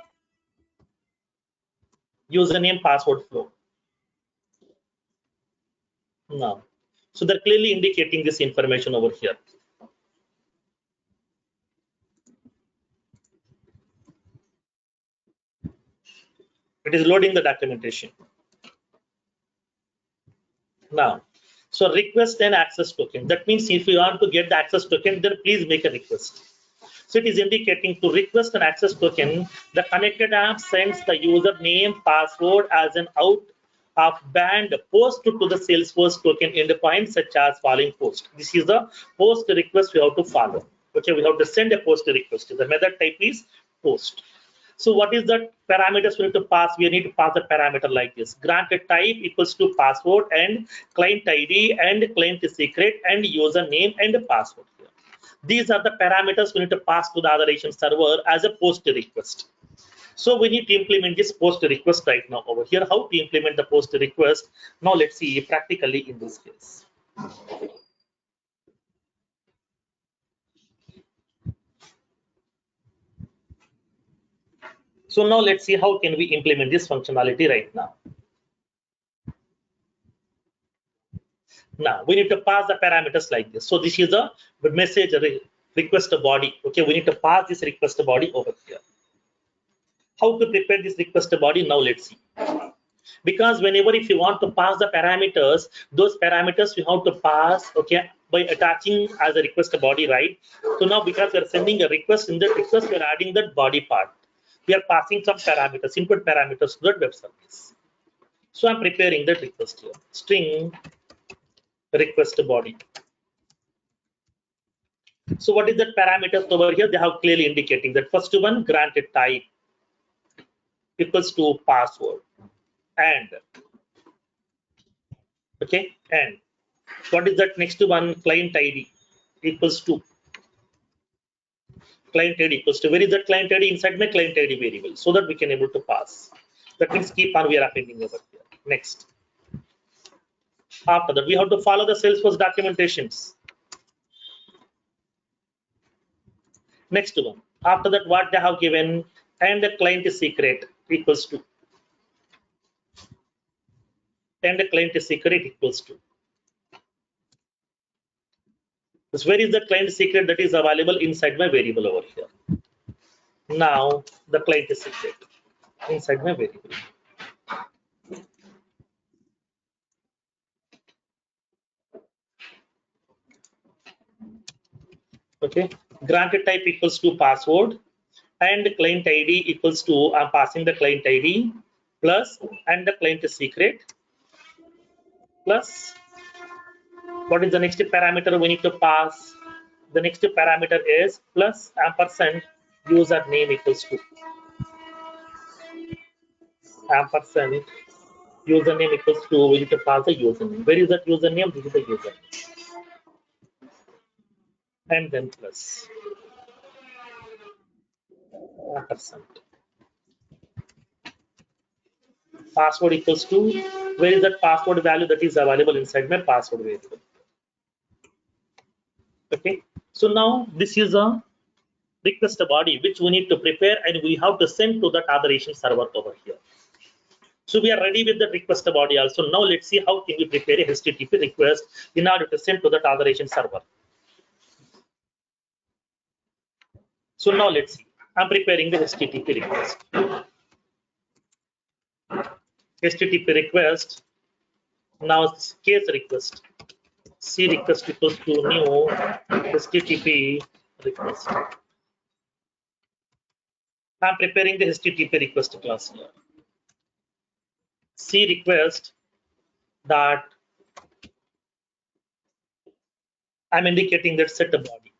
username password flow. Now, so they're clearly indicating this information over here. It is loading the documentation. Now, so request and access token. That means if you want to get the access token, then please make a request. So it is indicating to request an access token, the connected app sends the username password as an out of band post to the Salesforce token endpoint such as following post. This is the post request we have to follow. Okay, we have to send a post request. The method type is post. So what is the parameters we need to pass? We need to pass the parameter like this. Granted type equals to password and client ID and client secret and username and password here. These are the parameters we need to pass to the authorization server as a post request. So we need to implement this post request right now over here. How to implement the post request? Now let's see practically in this case. So now let's see how can we implement this functionality right now. Now we need to pass the parameters like this. So this is the message request body. Okay, we need to pass this request body over here. How to prepare this request body? Now let's see. Because whenever if you want to pass the parameters, those parameters you have to pass, okay, by attaching as a request body, right? So now because we are sending a request, in that request we are adding that body part. We are passing some parameters, input parameters to that web service. So I'm preparing that request here. String request body. So what is that parameters over here? They have clearly indicating that first one, granted type equals to password, and okay, and what is that next one? Client ID equals to client ID equals to, where is that client ID? Inside my client ID variable, so that we can able to pass. That means keep on we are appending over here. Next, after that we have to follow the Salesforce documentations. Next one, after that what they have given, and the client is secret equals to, and the client is secret equals to. So where is the client secret that is available inside my variable over here? Now the client is secret inside my variable. Okay, granted type equals to password, and client ID equals to, I'm passing the client ID plus, and the client is secret plus, what is the next parameter we need to pass? The next parameter is plus ampersand username equals to, ampersand username equals to, we need to pass the username. Where is that username? This is the username, and then plus ampersand. Password equals to, where is that password value that is available inside my password variable? Okay, so now this is a request body which we need to prepare, and we have to send to that authorization server over here. So we are ready with the request body also. Now let's see how can we prepare a HTTP request in order to send to that authorization server. So now let's see. I'm preparing the HTTP request. HTTP request. Now it's case request. C request equals to new HTTP request. I'm preparing the HTTP request class here. C request that I'm indicating that set a body.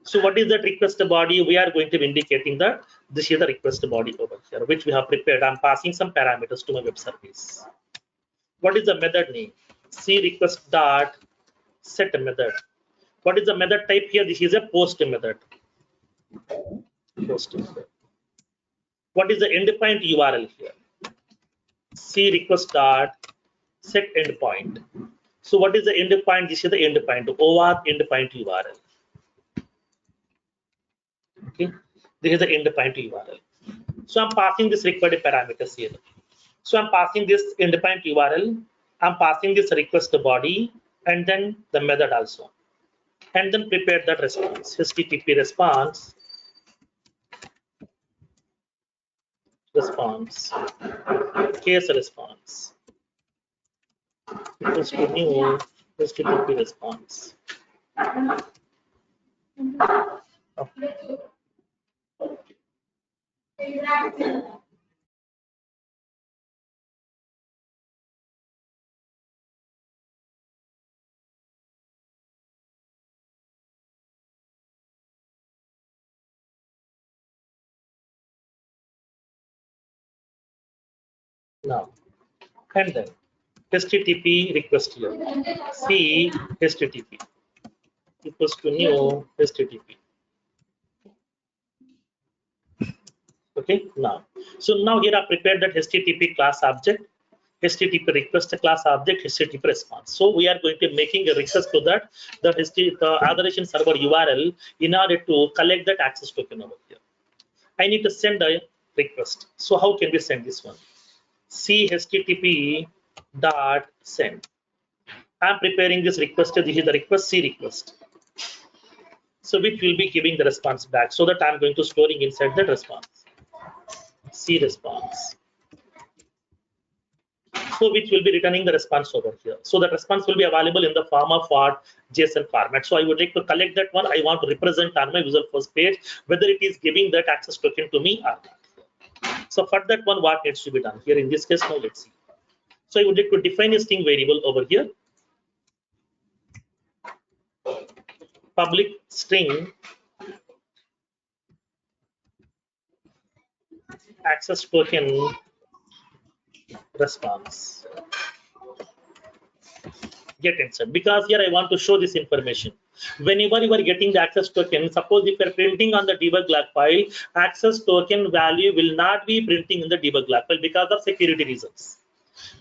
So what is that request body? We are going to be indicating that this is the request body over here, which we have prepared. I'm passing some parameters to my web service. What is the method name? C request dot set a method. What is the method type here? This is a post method. Post method. What is the endpoint URL here? C request dot set endpoint. So what is the endpoint? This is the endpoint. Oauth endpoint URL. Okay, this is the endpoint URL. So I'm passing this required parameters here. So I'm passing this endpoint URL. I'm passing this request body, and then the method also, and then prepare that response. HTTP response case response equals to new HTTP response. Okay. Now, and then HTTP request here. C HTTP equals to new HTTP. Okay, now. So now here I prepared that HTTP class object, HTTP request class object, HTTP response. So we are going to be making a request to that the authorization server URL in order to collect that access token over here. I need to send a request. So how can we send this one? C HTTP dot send. I'm preparing this request. This is the request C request. So which will be giving the response back. So that I'm going to storing inside that response. C response. So which will be returning the response over here. So the response will be available in the form of what? JSON format. So I would like to collect that one. I want to represent on my Visual page whether it is giving that access token to me or not. So for that one, what needs to be done here? In this case, now let's see. So I would like to define a string variable over here. Public string access token response get inside, because here I want to show this information. Whenever you are getting the access token, suppose if you are printing on the debug log file, access token value will not be printing in the debug log file because of security reasons.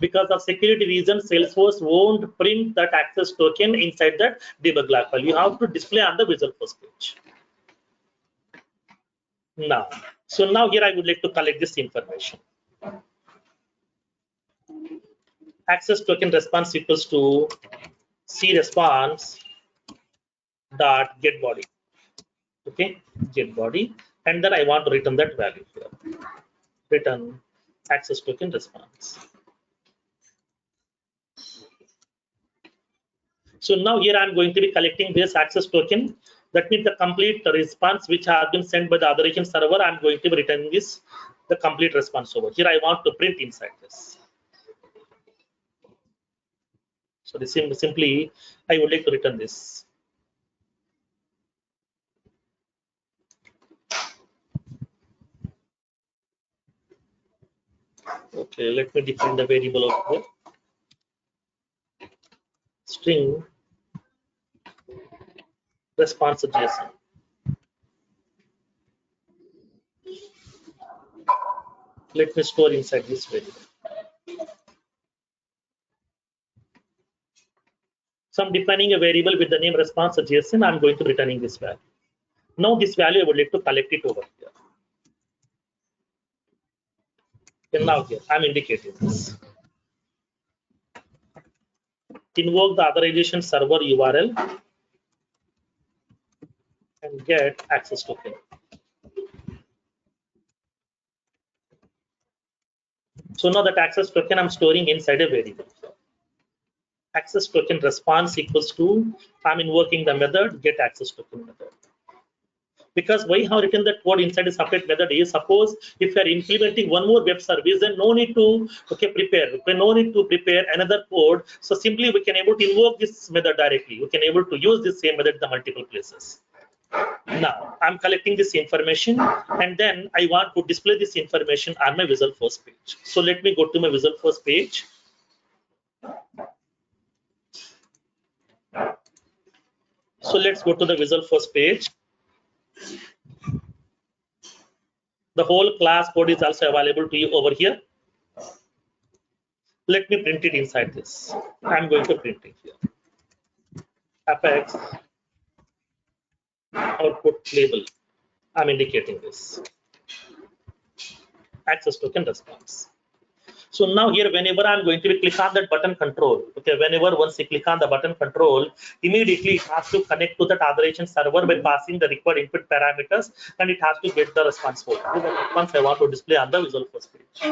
Because of security reasons, Salesforce won't print that access token inside that debug log file. You have to display on the Visual Force page. Now, so now here I would like to collect this information. Access token response equals to C response dot get body. Okay, get body, and then I want to return that value here. Return access token response. So now here I'm going to be collecting this access token. That means the complete response which has been sent by the other agent server. I'm going to be returning this the complete response over here. I want to print inside this. So this simply I would like to return this. Okay, let me define the variable over here. String response JSON. Let me store inside this variable. So I'm defining a variable with the name response JSON. I'm going to be returning this value. Now this value I would like to collect it over here. And now here I'm indicating this. Invoke the authorization server URL and get access token. So now that access token I'm storing inside a variable. Access token response equals to I'm invoking the method get access token method. Because why have written that code inside a separate method is, suppose if you are implementing one more web service, then no need to no need to prepare another code. So simply we can able to invoke this method directly. We can able to use this same method in the multiple places. Now I'm collecting this information and then I want to display this information on my Visual Force page. So let me go to my Visual Force page. So let's go to the Visual Force page. The whole class code is also available to you over here. Let me print it inside this. I'm going to print it here. Apex output label. I'm indicating this. Access token response. So now here, whenever I'm going to be click on that button control, okay, whenever once you click on the button control, immediately it has to connect to that authorization server by passing the required input parameters, and it has to get the response code. This is the response I want to display on the Visual Force page.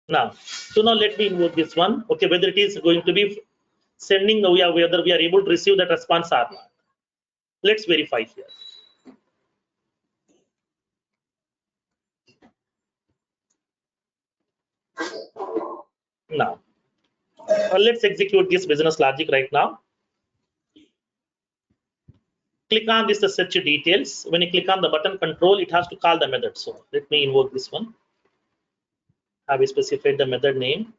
Now, so now let me invoke this one. Okay, whether it is going to be sending whether we are able to receive that response or not. Let's verify here. Now, let's execute this business logic right now. Click on this, the search details. When you click on the button control, it has to call the method. So let me invoke this one. Have we specified the method name?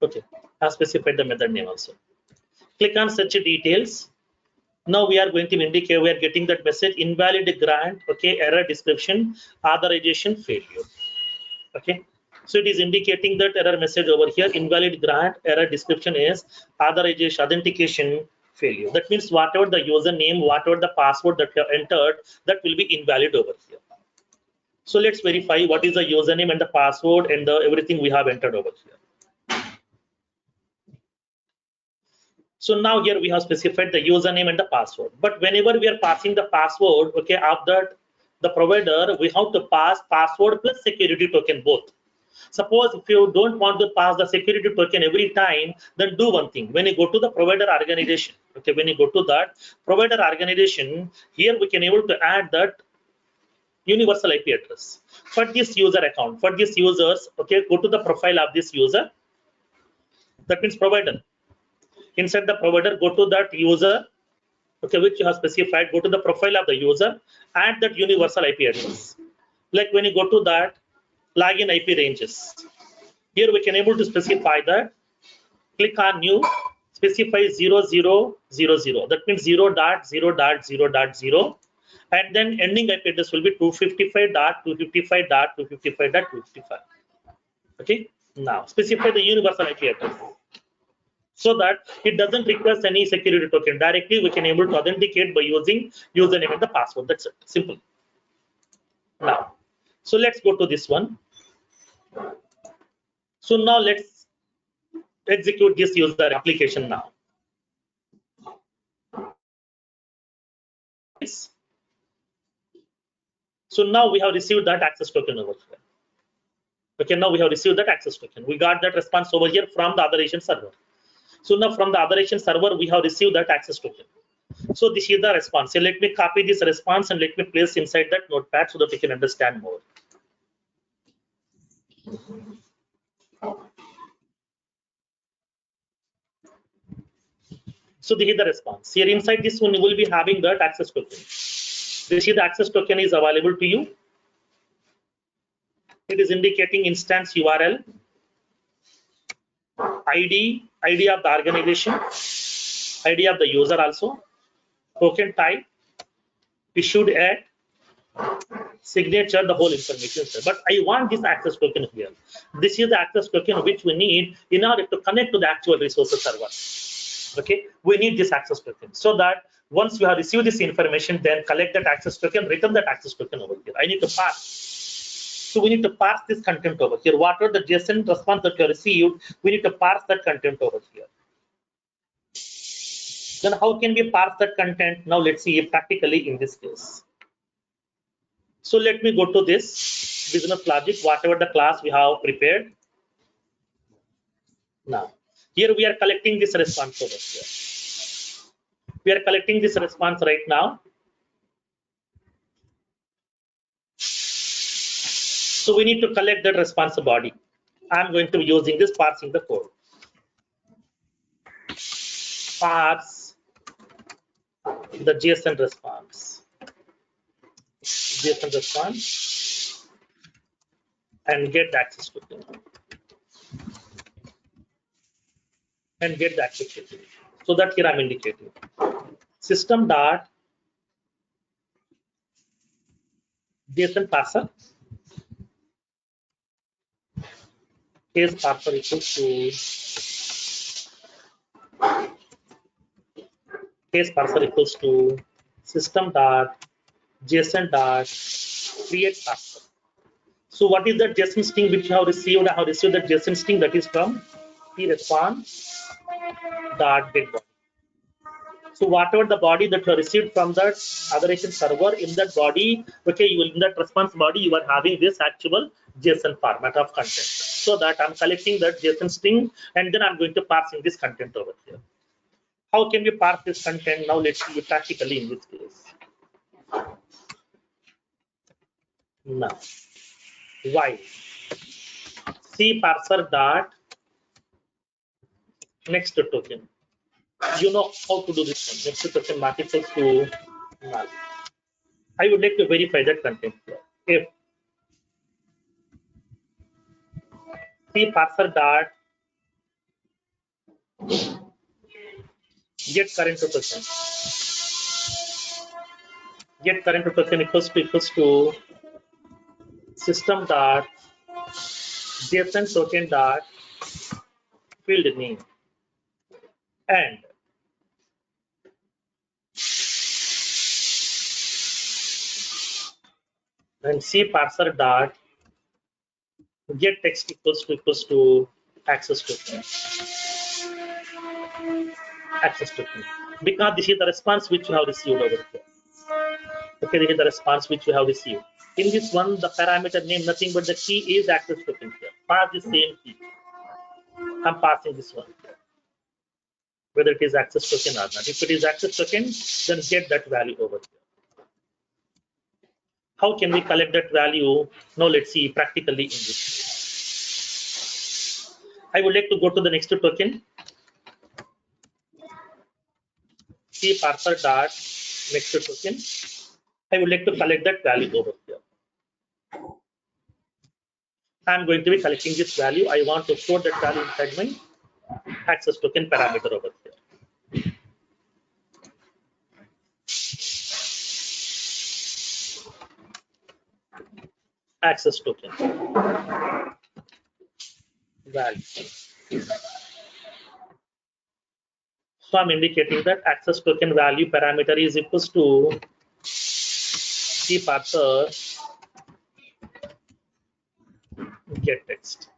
Okay, have specified the method name also. Click on search details. Now we are going to indicate we are getting that message invalid grant. Okay, error description, authorization failure. Okay, So it is indicating that error message over here, invalid grant, error description is authorization authentication failure. That means whatever the username, whatever the password that you have entered, that will be invalid over here. So let's verify what is the username and the password and the everything we have entered over here. So now here we have specified the username and the password. But whenever we are passing the password, okay, of that the provider, we have to pass password plus security token both. Suppose if you don't want to pass the security token every time, then do one thing. When you go to the provider organization, okay, when you go to that provider organization, here we can able to add that universal IP address for this user account, for these users, okay, go to the profile of this user. That means provider. Inside the provider, go to that user, okay, which you have specified, go to the profile of the user, add that universal IP address. Like when you go to that login IP ranges, here we can able to specify that, click on new, specify 0000, that means 0.0.0.0, and then ending IP address will be 255.255.255.255. Okay, now specify the universal IP address, so that it doesn't request any security token. Directly we can able to authenticate by using username and the password. That's it, simple. Now, so let's go to this one. So now let's execute this user application now. So now we have received that access token over here. Okay, now we have received that access token. We got that response over here from the authorization server. So now from the authorization server, we have received that access token. So this is the response. So let me copy this response and let me place inside that notepad so that you can understand more. So this is the response. Here inside this one, you will be having that access token. This is the access token is available to you. It is indicating instance URL, ID of the organization, ID of the user also, token type, issued at, signature, the whole information. But I want this access token here. This is the access token which we need in order to connect to the actual resources server. Okay, we need this access token so that once we have received this information, then collect that access token, return that access token over here. I need to pass. So we need to parse this content over here. Whatever the JSON response that you received, we need to parse that content over here. Then how can we parse that content? Now let's see practically in this case. So let me go to this business logic, whatever the class we have prepared. Now, here we are collecting this response over here. We are collecting this response right now. So we need to collect that response body. I'm going to be using this parsing the code. Parse the JSON response. JSON response and get the access token. And get the access token. So that here I'm indicating. System dot JSON parser case parser equals to system dot JSON dot create parser. So what is that JSON string which you have received? I have received that JSON string that is from response dot get body. So whatever the body that you received from that authorization server, in that body, okay, you will in that response body, you are having this actual JSON format of content. So that I'm collecting that JSON string and then I'm going to parse in this content over here. How can we parse this content? Now let's see practically in this case. Now, while C parser dot next token. You know how to do this one. Next token mark equals to null. I would like to verify that content here. If C parser dot get current token, get current token equals to system dot JSON token dot field name and C parser dot get text equals to access token. Access token. Because this is the response which you have received over here. Okay, this is the response which you have received. In this one, the parameter name, nothing but the key is access token here. Pass the same key. I'm passing this one. Whether it is access token or not. If it is access token, then get that value over here. How can we collect that value? Now let's see practically in this. I would like to go to the next token. C parser dot next token. I would like to collect that value over here. I'm going to be collecting this value. I want to store that value inside my access token parameter over here. Access token value. So I'm indicating that access token value parameter is equals to C parser get text.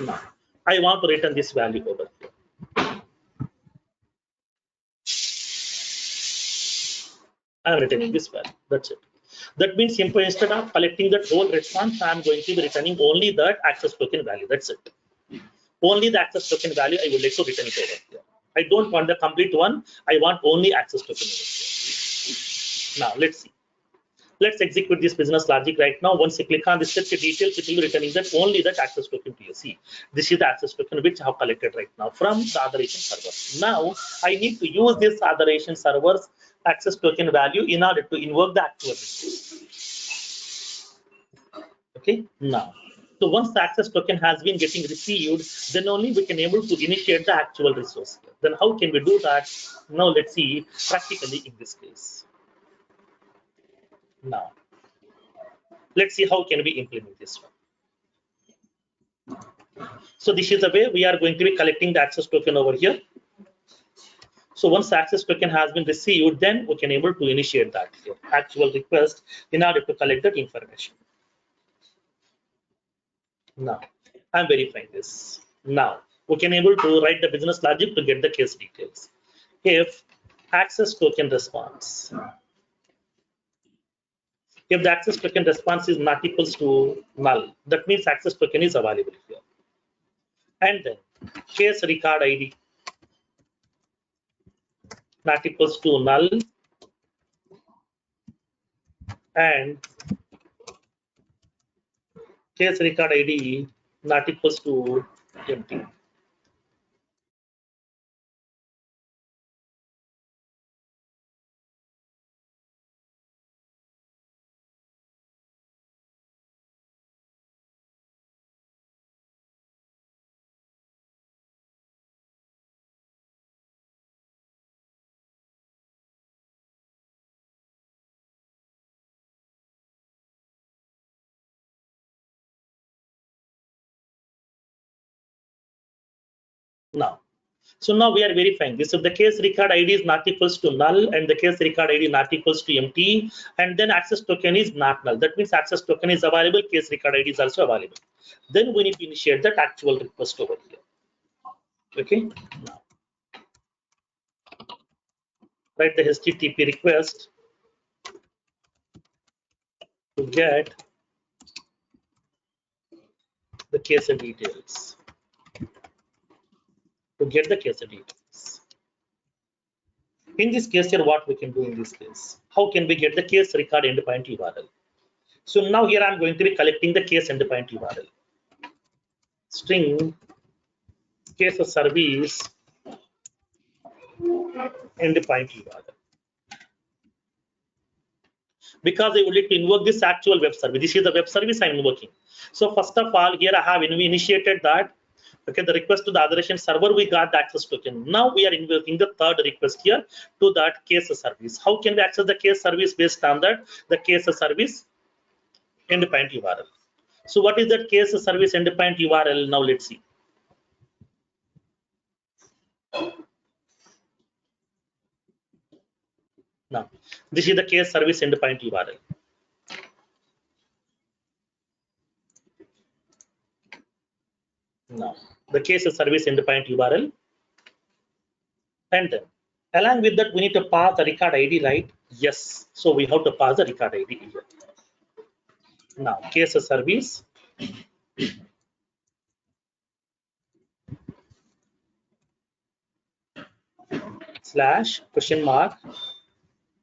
Now, I want to return this value over here. I'm returning this value. That's it. That means simply instead of collecting that whole response, I'm going to be returning only that access token value. That's it. Only the access token value I would like to return it over here. I don't want the complete one. I want only access token over here. Now let's see. Let's execute this business logic right now. Once you click on the set details, it will be returning that only that access token to you. See, this is the access token which I have collected right now from the authorization server. Now I need to use this authorization server's access token value in order to invoke the actual resource. Okay, now. So once the access token has been getting received, then only we can able to initiate the actual resource. Then how can we do that? Now let's see practically in this case. Now, let's see how can we implement this one. So this is the way we are going to be collecting the access token over here. So once the access token has been received, then we can able to initiate that here, actual request in order to collect that information. Now, I'm verifying this. Now, we can able to write the business logic to get the case details. If access token response, if the access token response is not equals to null, that means access token is available here. And then case record ID not equals to null and case record ID not equals to empty. Now, so now we are verifying this. If the case record ID is not equals to null and the case record ID not equals to empty, and then access token is not null, that means access token is available, case record ID is also available. Then we need to initiate that actual request over here. Okay. Now, write the HTTP request to get the case details. To get the case details. In this case here, what we can do in this case? How can we get the case record endpoint URL? So now here I'm going to be collecting the case endpoint URL. String case of service endpoint URL. Because I would like to invoke this actual web service. This is the web service I'm invoking. So first of all, here I have we initiated that. Okay, the request to the authorization server, we got the access token. Now we are invoking the third request here to that case service. How can we access the case service based on that? The case service endpoint URL. So what is that case service endpoint URL? Now let's see. Now this is the case service endpoint URL. Now the case service endpoint URL, and then along with that we need to pass the record ID, right? Yes. So we have to pass the record ID here. Now case service slash question mark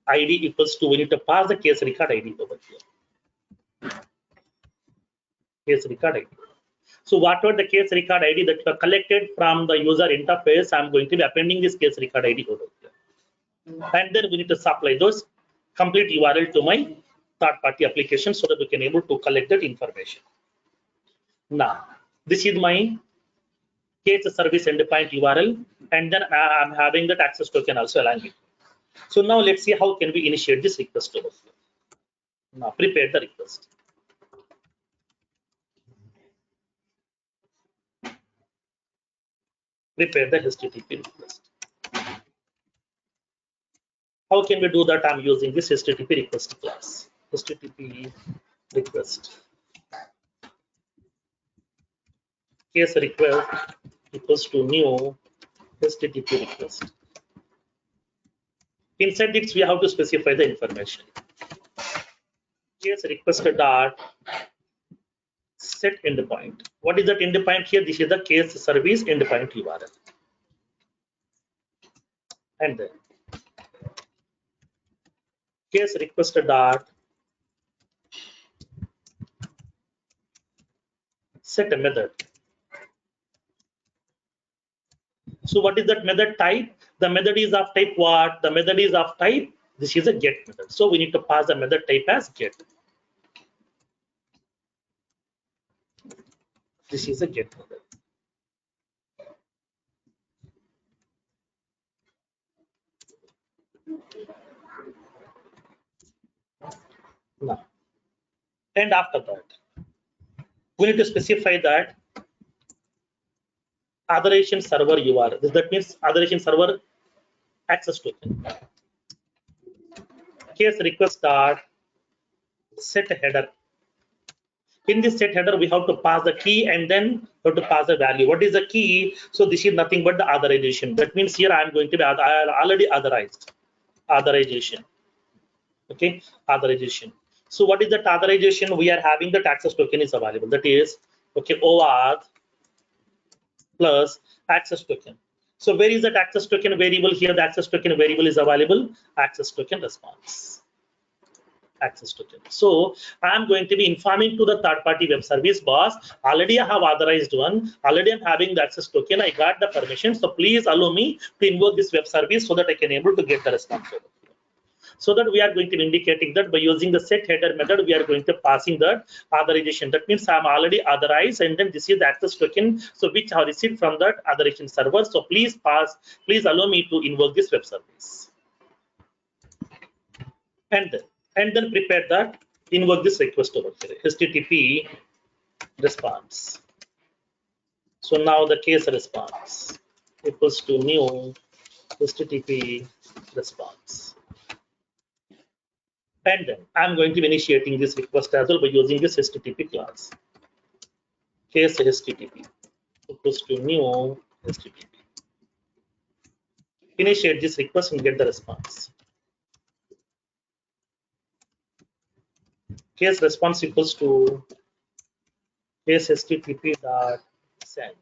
ID equals to, we need to pass the case record ID over here. Case record ID. So whatever the case record ID that were collected from the user interface, I'm going to be appending this case record ID over here. And then we need to supply those complete URL to my third-party application so that we can able to collect that information. Now, this is my case service endpoint URL, and then I'm having that access token also along with it. So now let's see how can we initiate this request over here. Now prepare the request. Prepare the HTTP request. How can we do that? I'm using this HTTP request class. HTTP request. Case request equals to new HTTP request. Inside this, we have to specify the information. Case request dot set endpoint. What is that endpoint here? This is the case service endpoint URL. And then case request dot set a method. So what is that method type? The method is of type what? The method is of type, this is a get method. So we need to pass the method type as get. This is a get method. Now, and after that, we need to specify that authorization server URL. That means authorization server access token. Case request dot set header. In this set header, we have to pass the key and then we have to pass the value. What is the key? So this is nothing but the authorization. That means here I am going to be already authorized. Authorization. Okay, authorization. So what is that authorization? We are having that access token is available. That is okay, Oauth plus access token. So where is that access token variable? Here the access token variable is available. Access token response. Access token. So I'm going to be informing to the third-party web service boss. Already I have authorized one. Already I'm having the access token. I got the permission. So please allow me to invoke this web service so that I can able to get the response. So that we are going to be indicating that by using the set header method, we are going to passing that authorization. That means I'm already authorized, and then this is the access token, so which I received from that authorization server. So please allow me to invoke this web service, and then prepare that, invoke this request over here, HTTP response. So now the case response equals to new HTTP response. And then I'm going to be initiating this request as well by using this HTTP class. Case HTTP equals to new HTTP. Initiate this request and get the response. Case response equals to case HTTP dot send.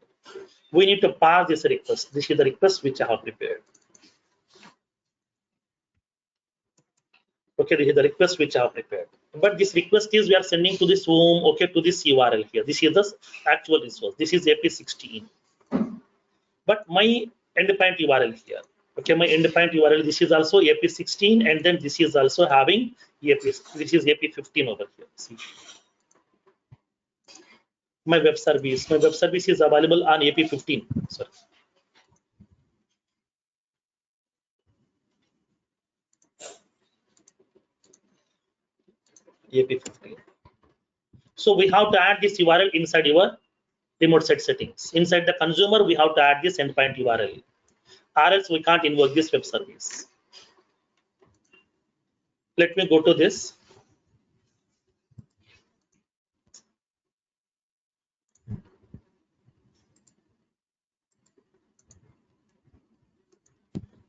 We need to pass this request. This is the request which I have prepared. Okay, this is the request which I have prepared. But this request is we are sending to this home, okay, to this URL here. This is the actual resource. This is AP16. But my endpoint URL here. Okay, my endpoint URL, this is also AP16, and then this is also having AP, this is AP15 over here. See. My web service is available on AP15. Sorry. AP15. So we have to add this URL inside your remote site settings. Inside the consumer, we have to add this endpoint URL, or else we can't invoke this web service. Let me go to this.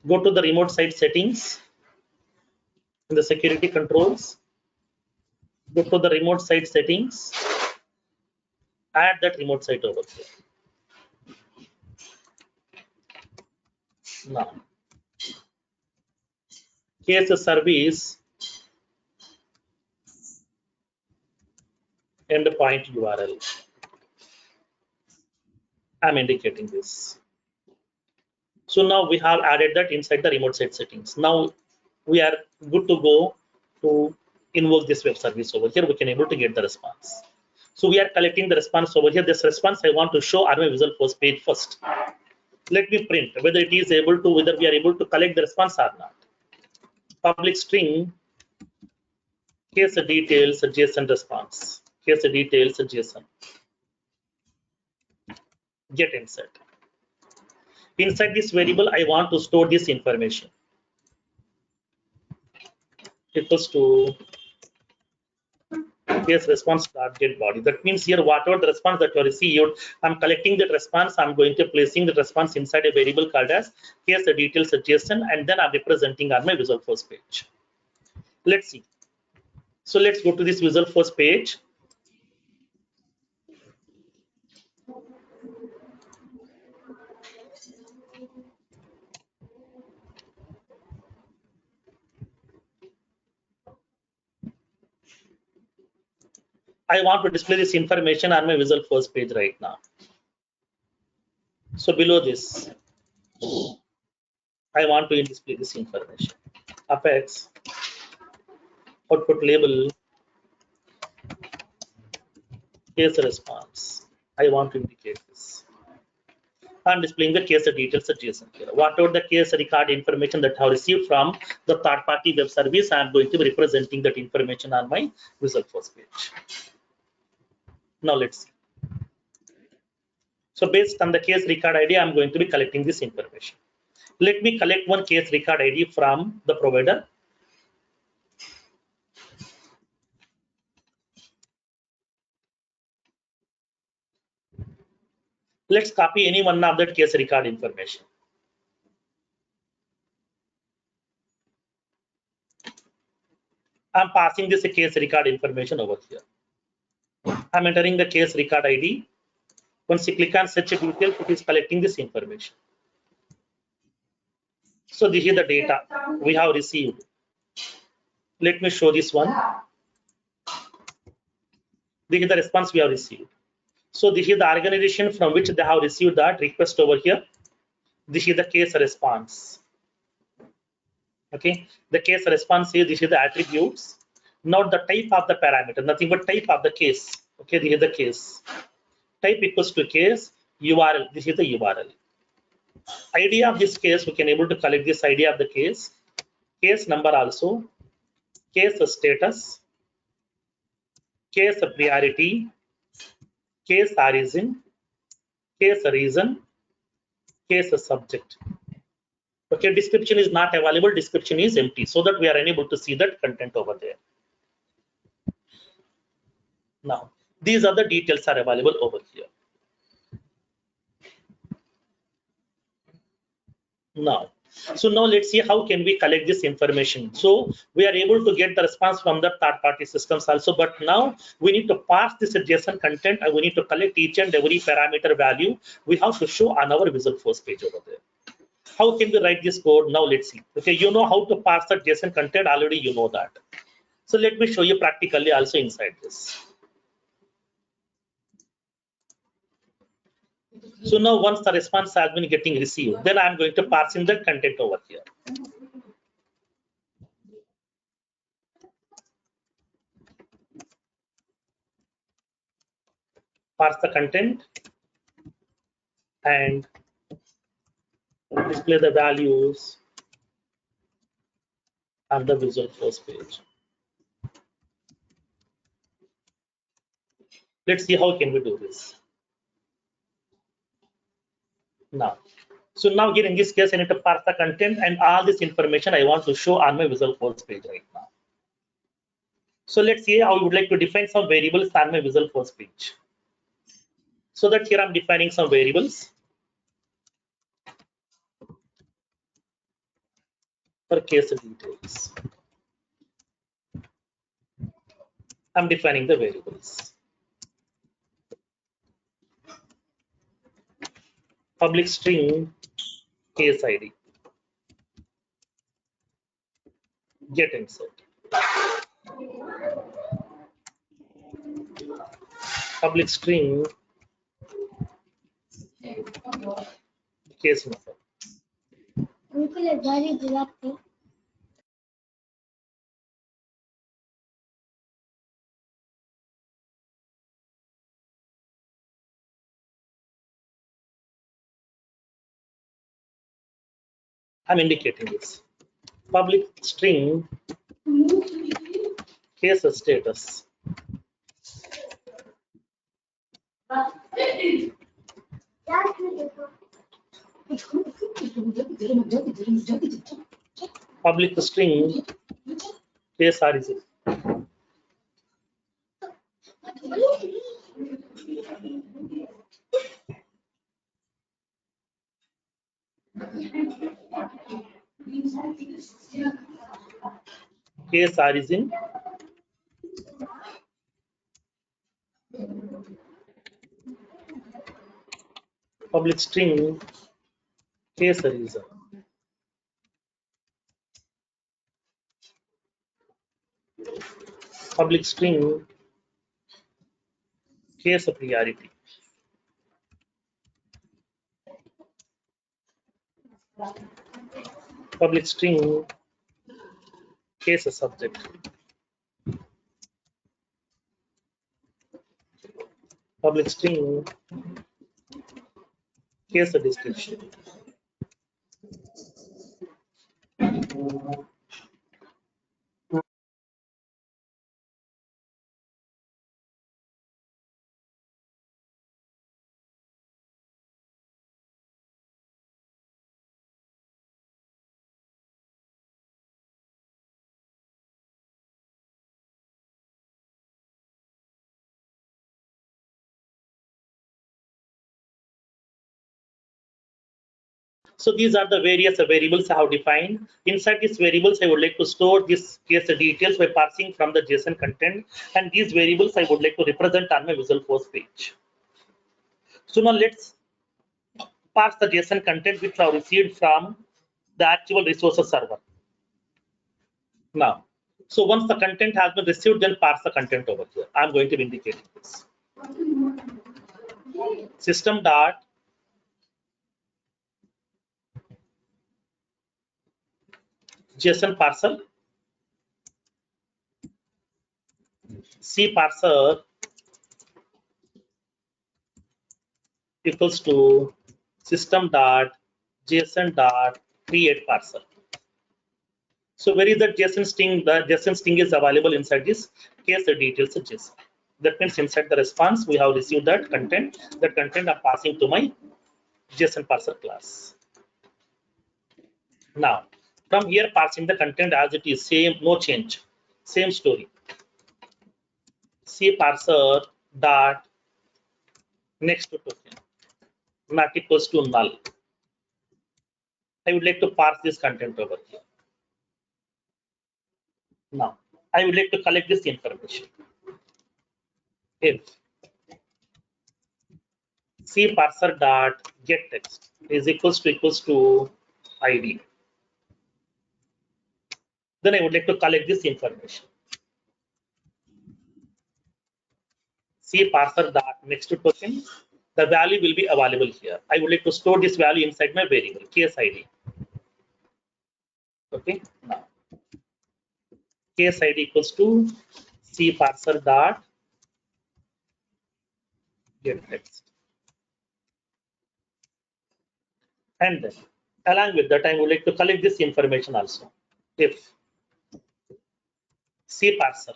Go to the remote site settings in the security controls. Go to the remote site settings. Add that remote site over here. Now, case service endpoint URL. I'm indicating this. So now we have added that inside the remote site settings. Now we are good to go to invoke this web service over here. We can able to get the response. So we are collecting the response over here. This response I want to show on my Visual Force page first. Let me print whether it is able to, whether we are able to collect the response or not. Public string case details JSON response. Case details JSON. Get insert. Inside this variable, I want to store this information. Equals to case response get body. That means here whatever the response that you received, I'm collecting that response. I'm going to placing the response inside a variable called as case details JSON, and then I'm representing on my Visual Force page. Let's see. So let's go to this Visual Force page. I want to display this information on my Visual Force page right now. So below this, I want to display this information. Apex, output label, case response. I want to indicate this. I'm displaying the case details at JSON here. Whatever the case record information that I have received from the third-party web service, I'm going to be representing that information on my Visual Force page. Now let's see. So based on the case record ID, I'm going to be collecting this information. Let me collect one case record ID from the provider. Let's copy any one of that case record information. I'm passing this case record information over here. I'm entering the case record ID. Once you click on search details, it is collecting this information. So this is the data we have received. Let me show this one. This is the response we have received. So this is the organization from which they have received that request over here. This is the case response. Okay, the case response is this is the attributes, not the type of the parameter, nothing but type of the case. Okay, this is the case. Type equals to case, URL, this is the URL. ID of this case, we can able to collect this ID of the case number also, case status, case priority, case origin, case reason, case subject. Okay, description is not available, description is empty, so that we are unable to see that content over there. Now, these other details are available over here. Now, so now let's see how can we collect this information. So we are able to get the response from the third-party systems also, but now we need to pass this JSON content and we need to collect each and every parameter value we have to show on our Visual Force page over there. How can we write this code? Now let's see. Okay, you know how to pass the JSON content already, you know that. So let me show you practically also inside this. So now once the response has been getting received, then I'm going to pass in the content over here. Parse the content and display the values on the Visual Force page. Let's see how can we do this. Now, so now here in this case, I need to parse the content, and all this information I want to show on my Visual Force page right now. So let's see how I would like to define some variables on my Visual Force page. So that here I'm defining some variables for case details. I'm defining the variables. Public string case ID. Get insert. Public string case method. I'm indicating this. Public string case status. Public string case origin. Case origin. Public string case reason. Public string case priority. Public string case subject. Public string case description. So these are the various variables I have defined. Inside these variables, I would like to store this case details by parsing from the JSON content, and these variables I would like to represent on my Visual Force page. So now let's parse the JSON content which I have received from the actual resources server. Now, so once the content has been received, then parse the content over here. I'm going to be indicating this. System dot JSON parser, C parser equals to system dot JSON dot create parser. So where is the JSON string? The JSON string is available inside this case details JSON. That means inside the response we have received that content. That content I'm passing to my JSON parser class. Now from here parsing the content as it is, same, no change, same story. C parser dot next to token not equals to null. I would like to parse this content over here. Now I would like to collect this information. If C parser dot get text is equals to ID, then I would like to collect this information. C parser dot next to token, the value will be available here. I would like to store this value inside my variable case ID. Okay, now case ID equals to C parser dot get text. And then along with that, I would like to collect this information also. If C parser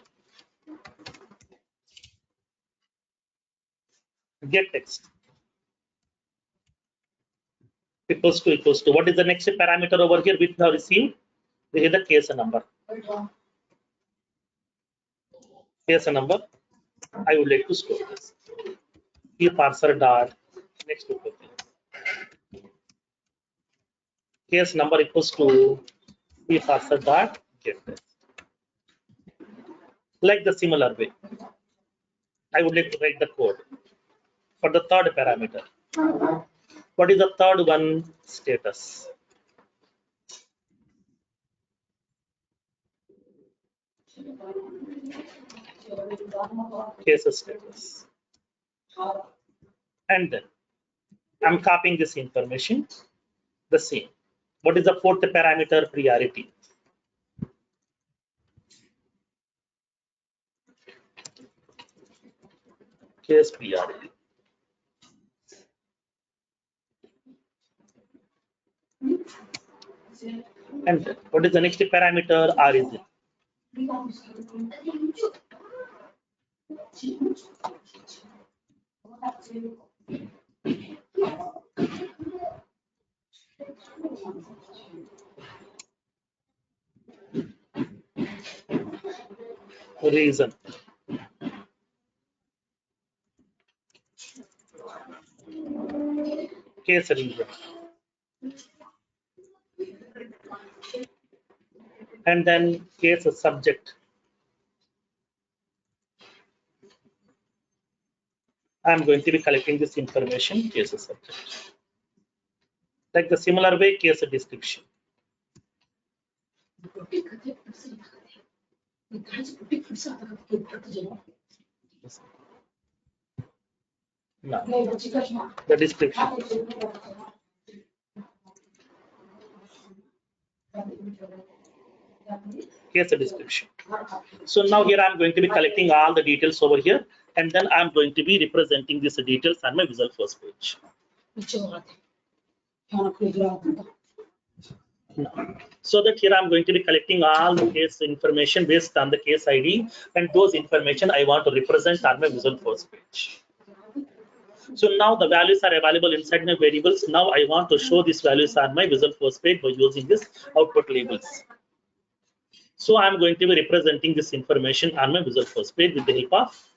get text equals to what is the next parameter over here which we have received? This is the case number. Case number. I would like to store this. Key parser dot next to case number equals to key parser dot get text. Like the similar way, I would like to write the code for the third parameter. What is the third one? Status. Case status. And then I'm copying this information the same. What is the fourth parameter? Priority. Case priority. And then what is the next parameter? Origin. Reason. Case reason. And then case subject. I'm going to be collecting this information, case subject. Like the similar way, case description. Now, the description. Case description. So now here I'm going to be collecting all the details over here, and then I'm going to be representing these details on my Visual Force page. So that here I'm going to be collecting all the case information based on the case ID, and those information I want to represent on my Visual Force page. So now the values are available inside my variables. Now I want to show these values on my Visual Force page by using this output labels. So I'm going to be representing this information on my Visual Force page with the help of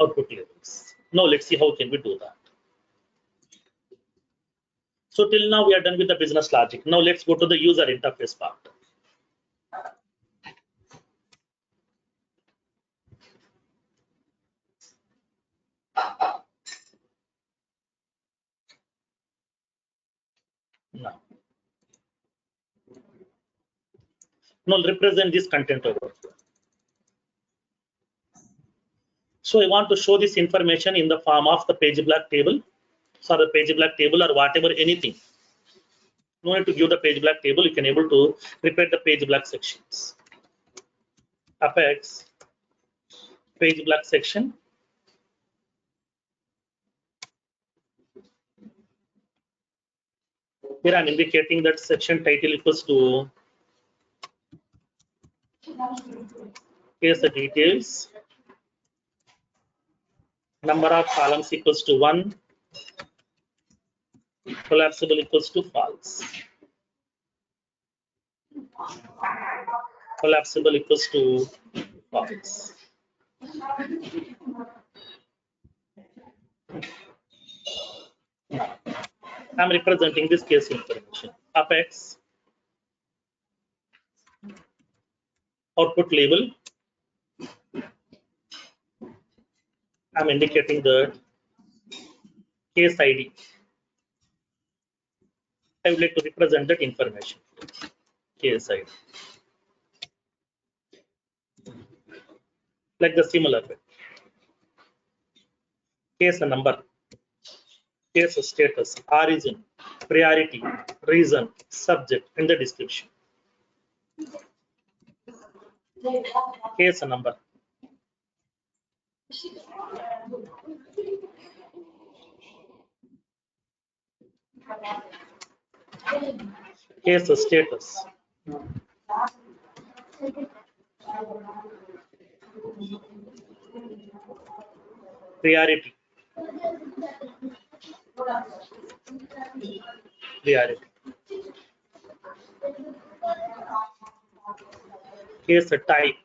output labels. Now let's see how can we do that. So till now we are done with the business logic. Now let's go to the user interface part. Now represent this content over here. So I want to show this information in the form of the page black table. So the page black table or whatever, anything. No need to give the page black table. You can able to repeat the page black sections. Apex page black section. Here I'm indicating that section title equals to case details. Number of columns equals to 1. Collapsible equals to false. Collapsible equals to false. I'm representing this case information. Apex output label. I'm indicating the case ID. I would like to represent that information. Case ID. Like the similar way. Case number, case status, origin, priority, reason, subject, and the description. Case number. Case status. Priority. Priority. Case type.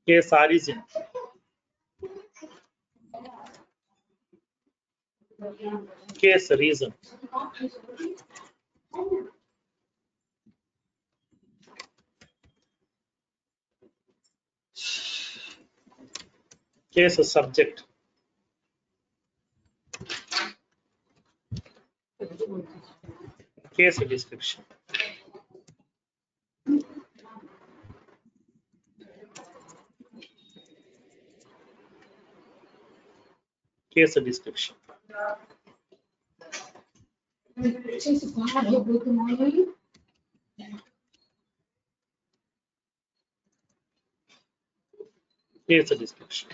Case origin. Case reason. Case subject. Case description. Case description. Case description.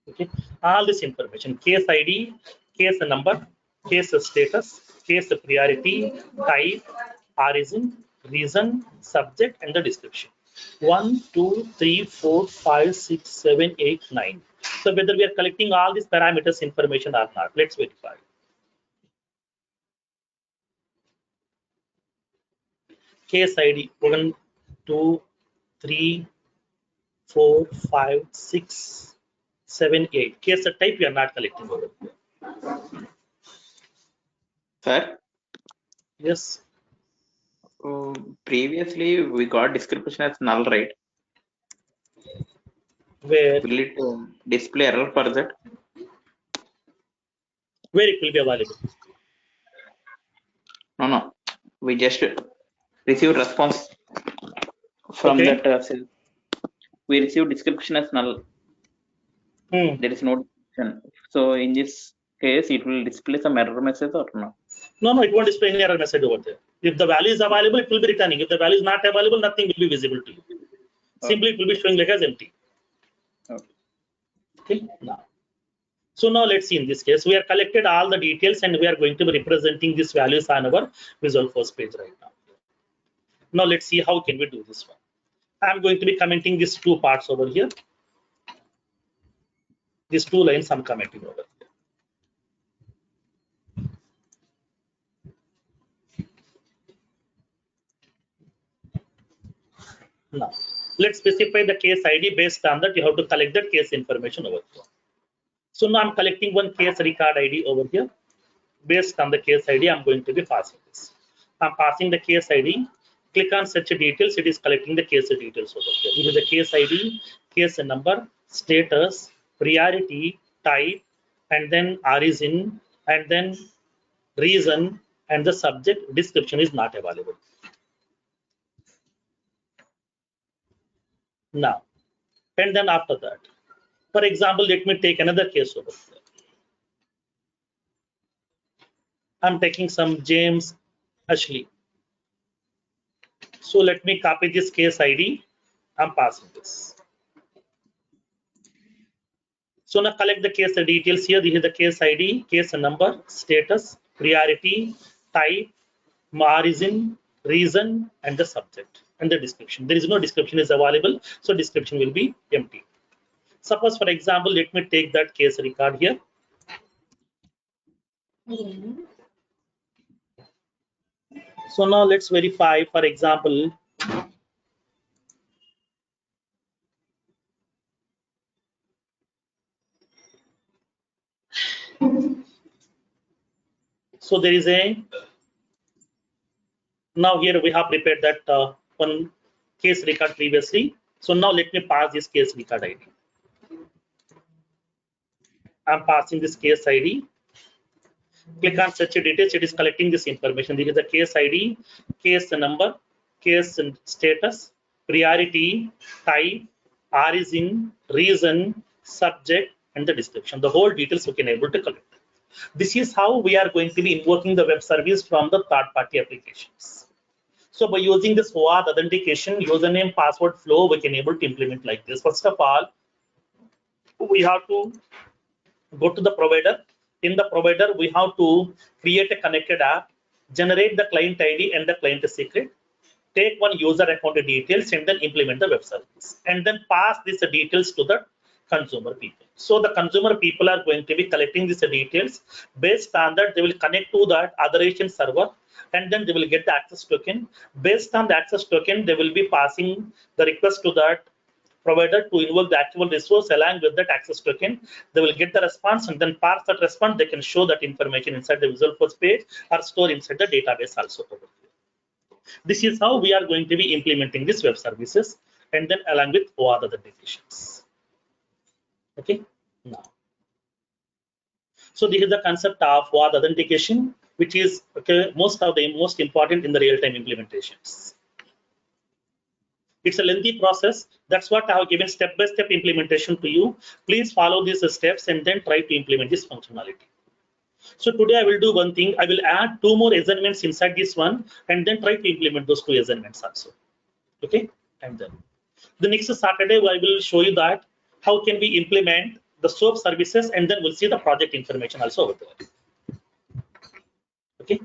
Okay, all this information: case ID, case number, case status, case priority, type, origin, reason, subject, and the description. 1, 2, 3, 4, 5, 6, 7, 8, 9. So whether we are collecting all these parameters information or not, let's verify. Case ID 1, 2, 3, 4, 5, 6, 7, 8. Case type we are not collecting over here. Sir, Yes. previously we got description as null, right? Where Will it display error for that? where it will be available. No. We just received response from Okay. that cell. We received description as null. There is no description. So in this case, it will display some error message or no? No, it won't display any error message over there. If the value is available, it will be returning. If the value is not available, nothing will be visible to you. Simply, it will be showing like as empty. Okay. Now, so now let's see in this case, we have collected all the details and we are going to be representing these values on our Visualforce page right now. Now let's see how can we do this one. I'm going to be commenting these two parts over here. These two lines I'm commenting over here. Now, let's specify the case ID. Based on that, you have to collect the case information over here. So now I'm collecting one case record ID over here. Based on the case ID, I'm going to be passing this. I'm passing the case ID. Click on search details. It is collecting the case details over here. This is the case ID, case number, status, priority, type, and then origin, and then reason, and the subject description is not available. Now, and then after that, for example, let me take another case over here. I'm taking some James Ashley. So let me copy this case ID. I'm passing this. So now collect the case details here. This is the case ID, case number, status, priority, type, origin, reason, and the subject and the description. There is no description is available, so description will be empty. Suppose, for example, let me take that case record here. So now let's verify, for example, so there is a, now here we have prepared that one case record previously. So now let me pass this case record ID. I'm passing this case ID. Click on search details. It is collecting this information. This is the case ID, case number, case status, priority, type, origin, reason, subject, and the description. The whole details we can able to collect. This is how we are going to be invoking the web service from the third-party applications. So by using this Oauth authentication, username, password flow, we can able to implement like this. First of all, we have to go to the provider. In the provider, we have to create a connected app, generate the client ID and the client secret. take one user account details and then implement the web service, and then pass these details to the consumer people. So the consumer people are going to be collecting these details. Based on that, they will connect to that authorization server, and then they will get the access token. Based on the access token, they will be passing the request to that provider to invoke the actual resource along with that access token. They will get the response and then parse that response. They can show that information inside the Visual Force page or store inside the database also over here. This is how we are going to be implementing this web services, and then along with OAuth authentications. Okay, now. So this is the concept of OAuth authentication, which is most important in the real-time implementations. It's a lengthy process. That's what I have given step-by-step implementation to you. Please follow these steps and then try to implement this functionality. So today I will do one thing. I will add 2 more assignments inside this one and then try to implement those 2 assignments also. Okay, and then the next Saturday I will show you that how can we implement the SOAP services, and then we'll see the project information also over there. Okay.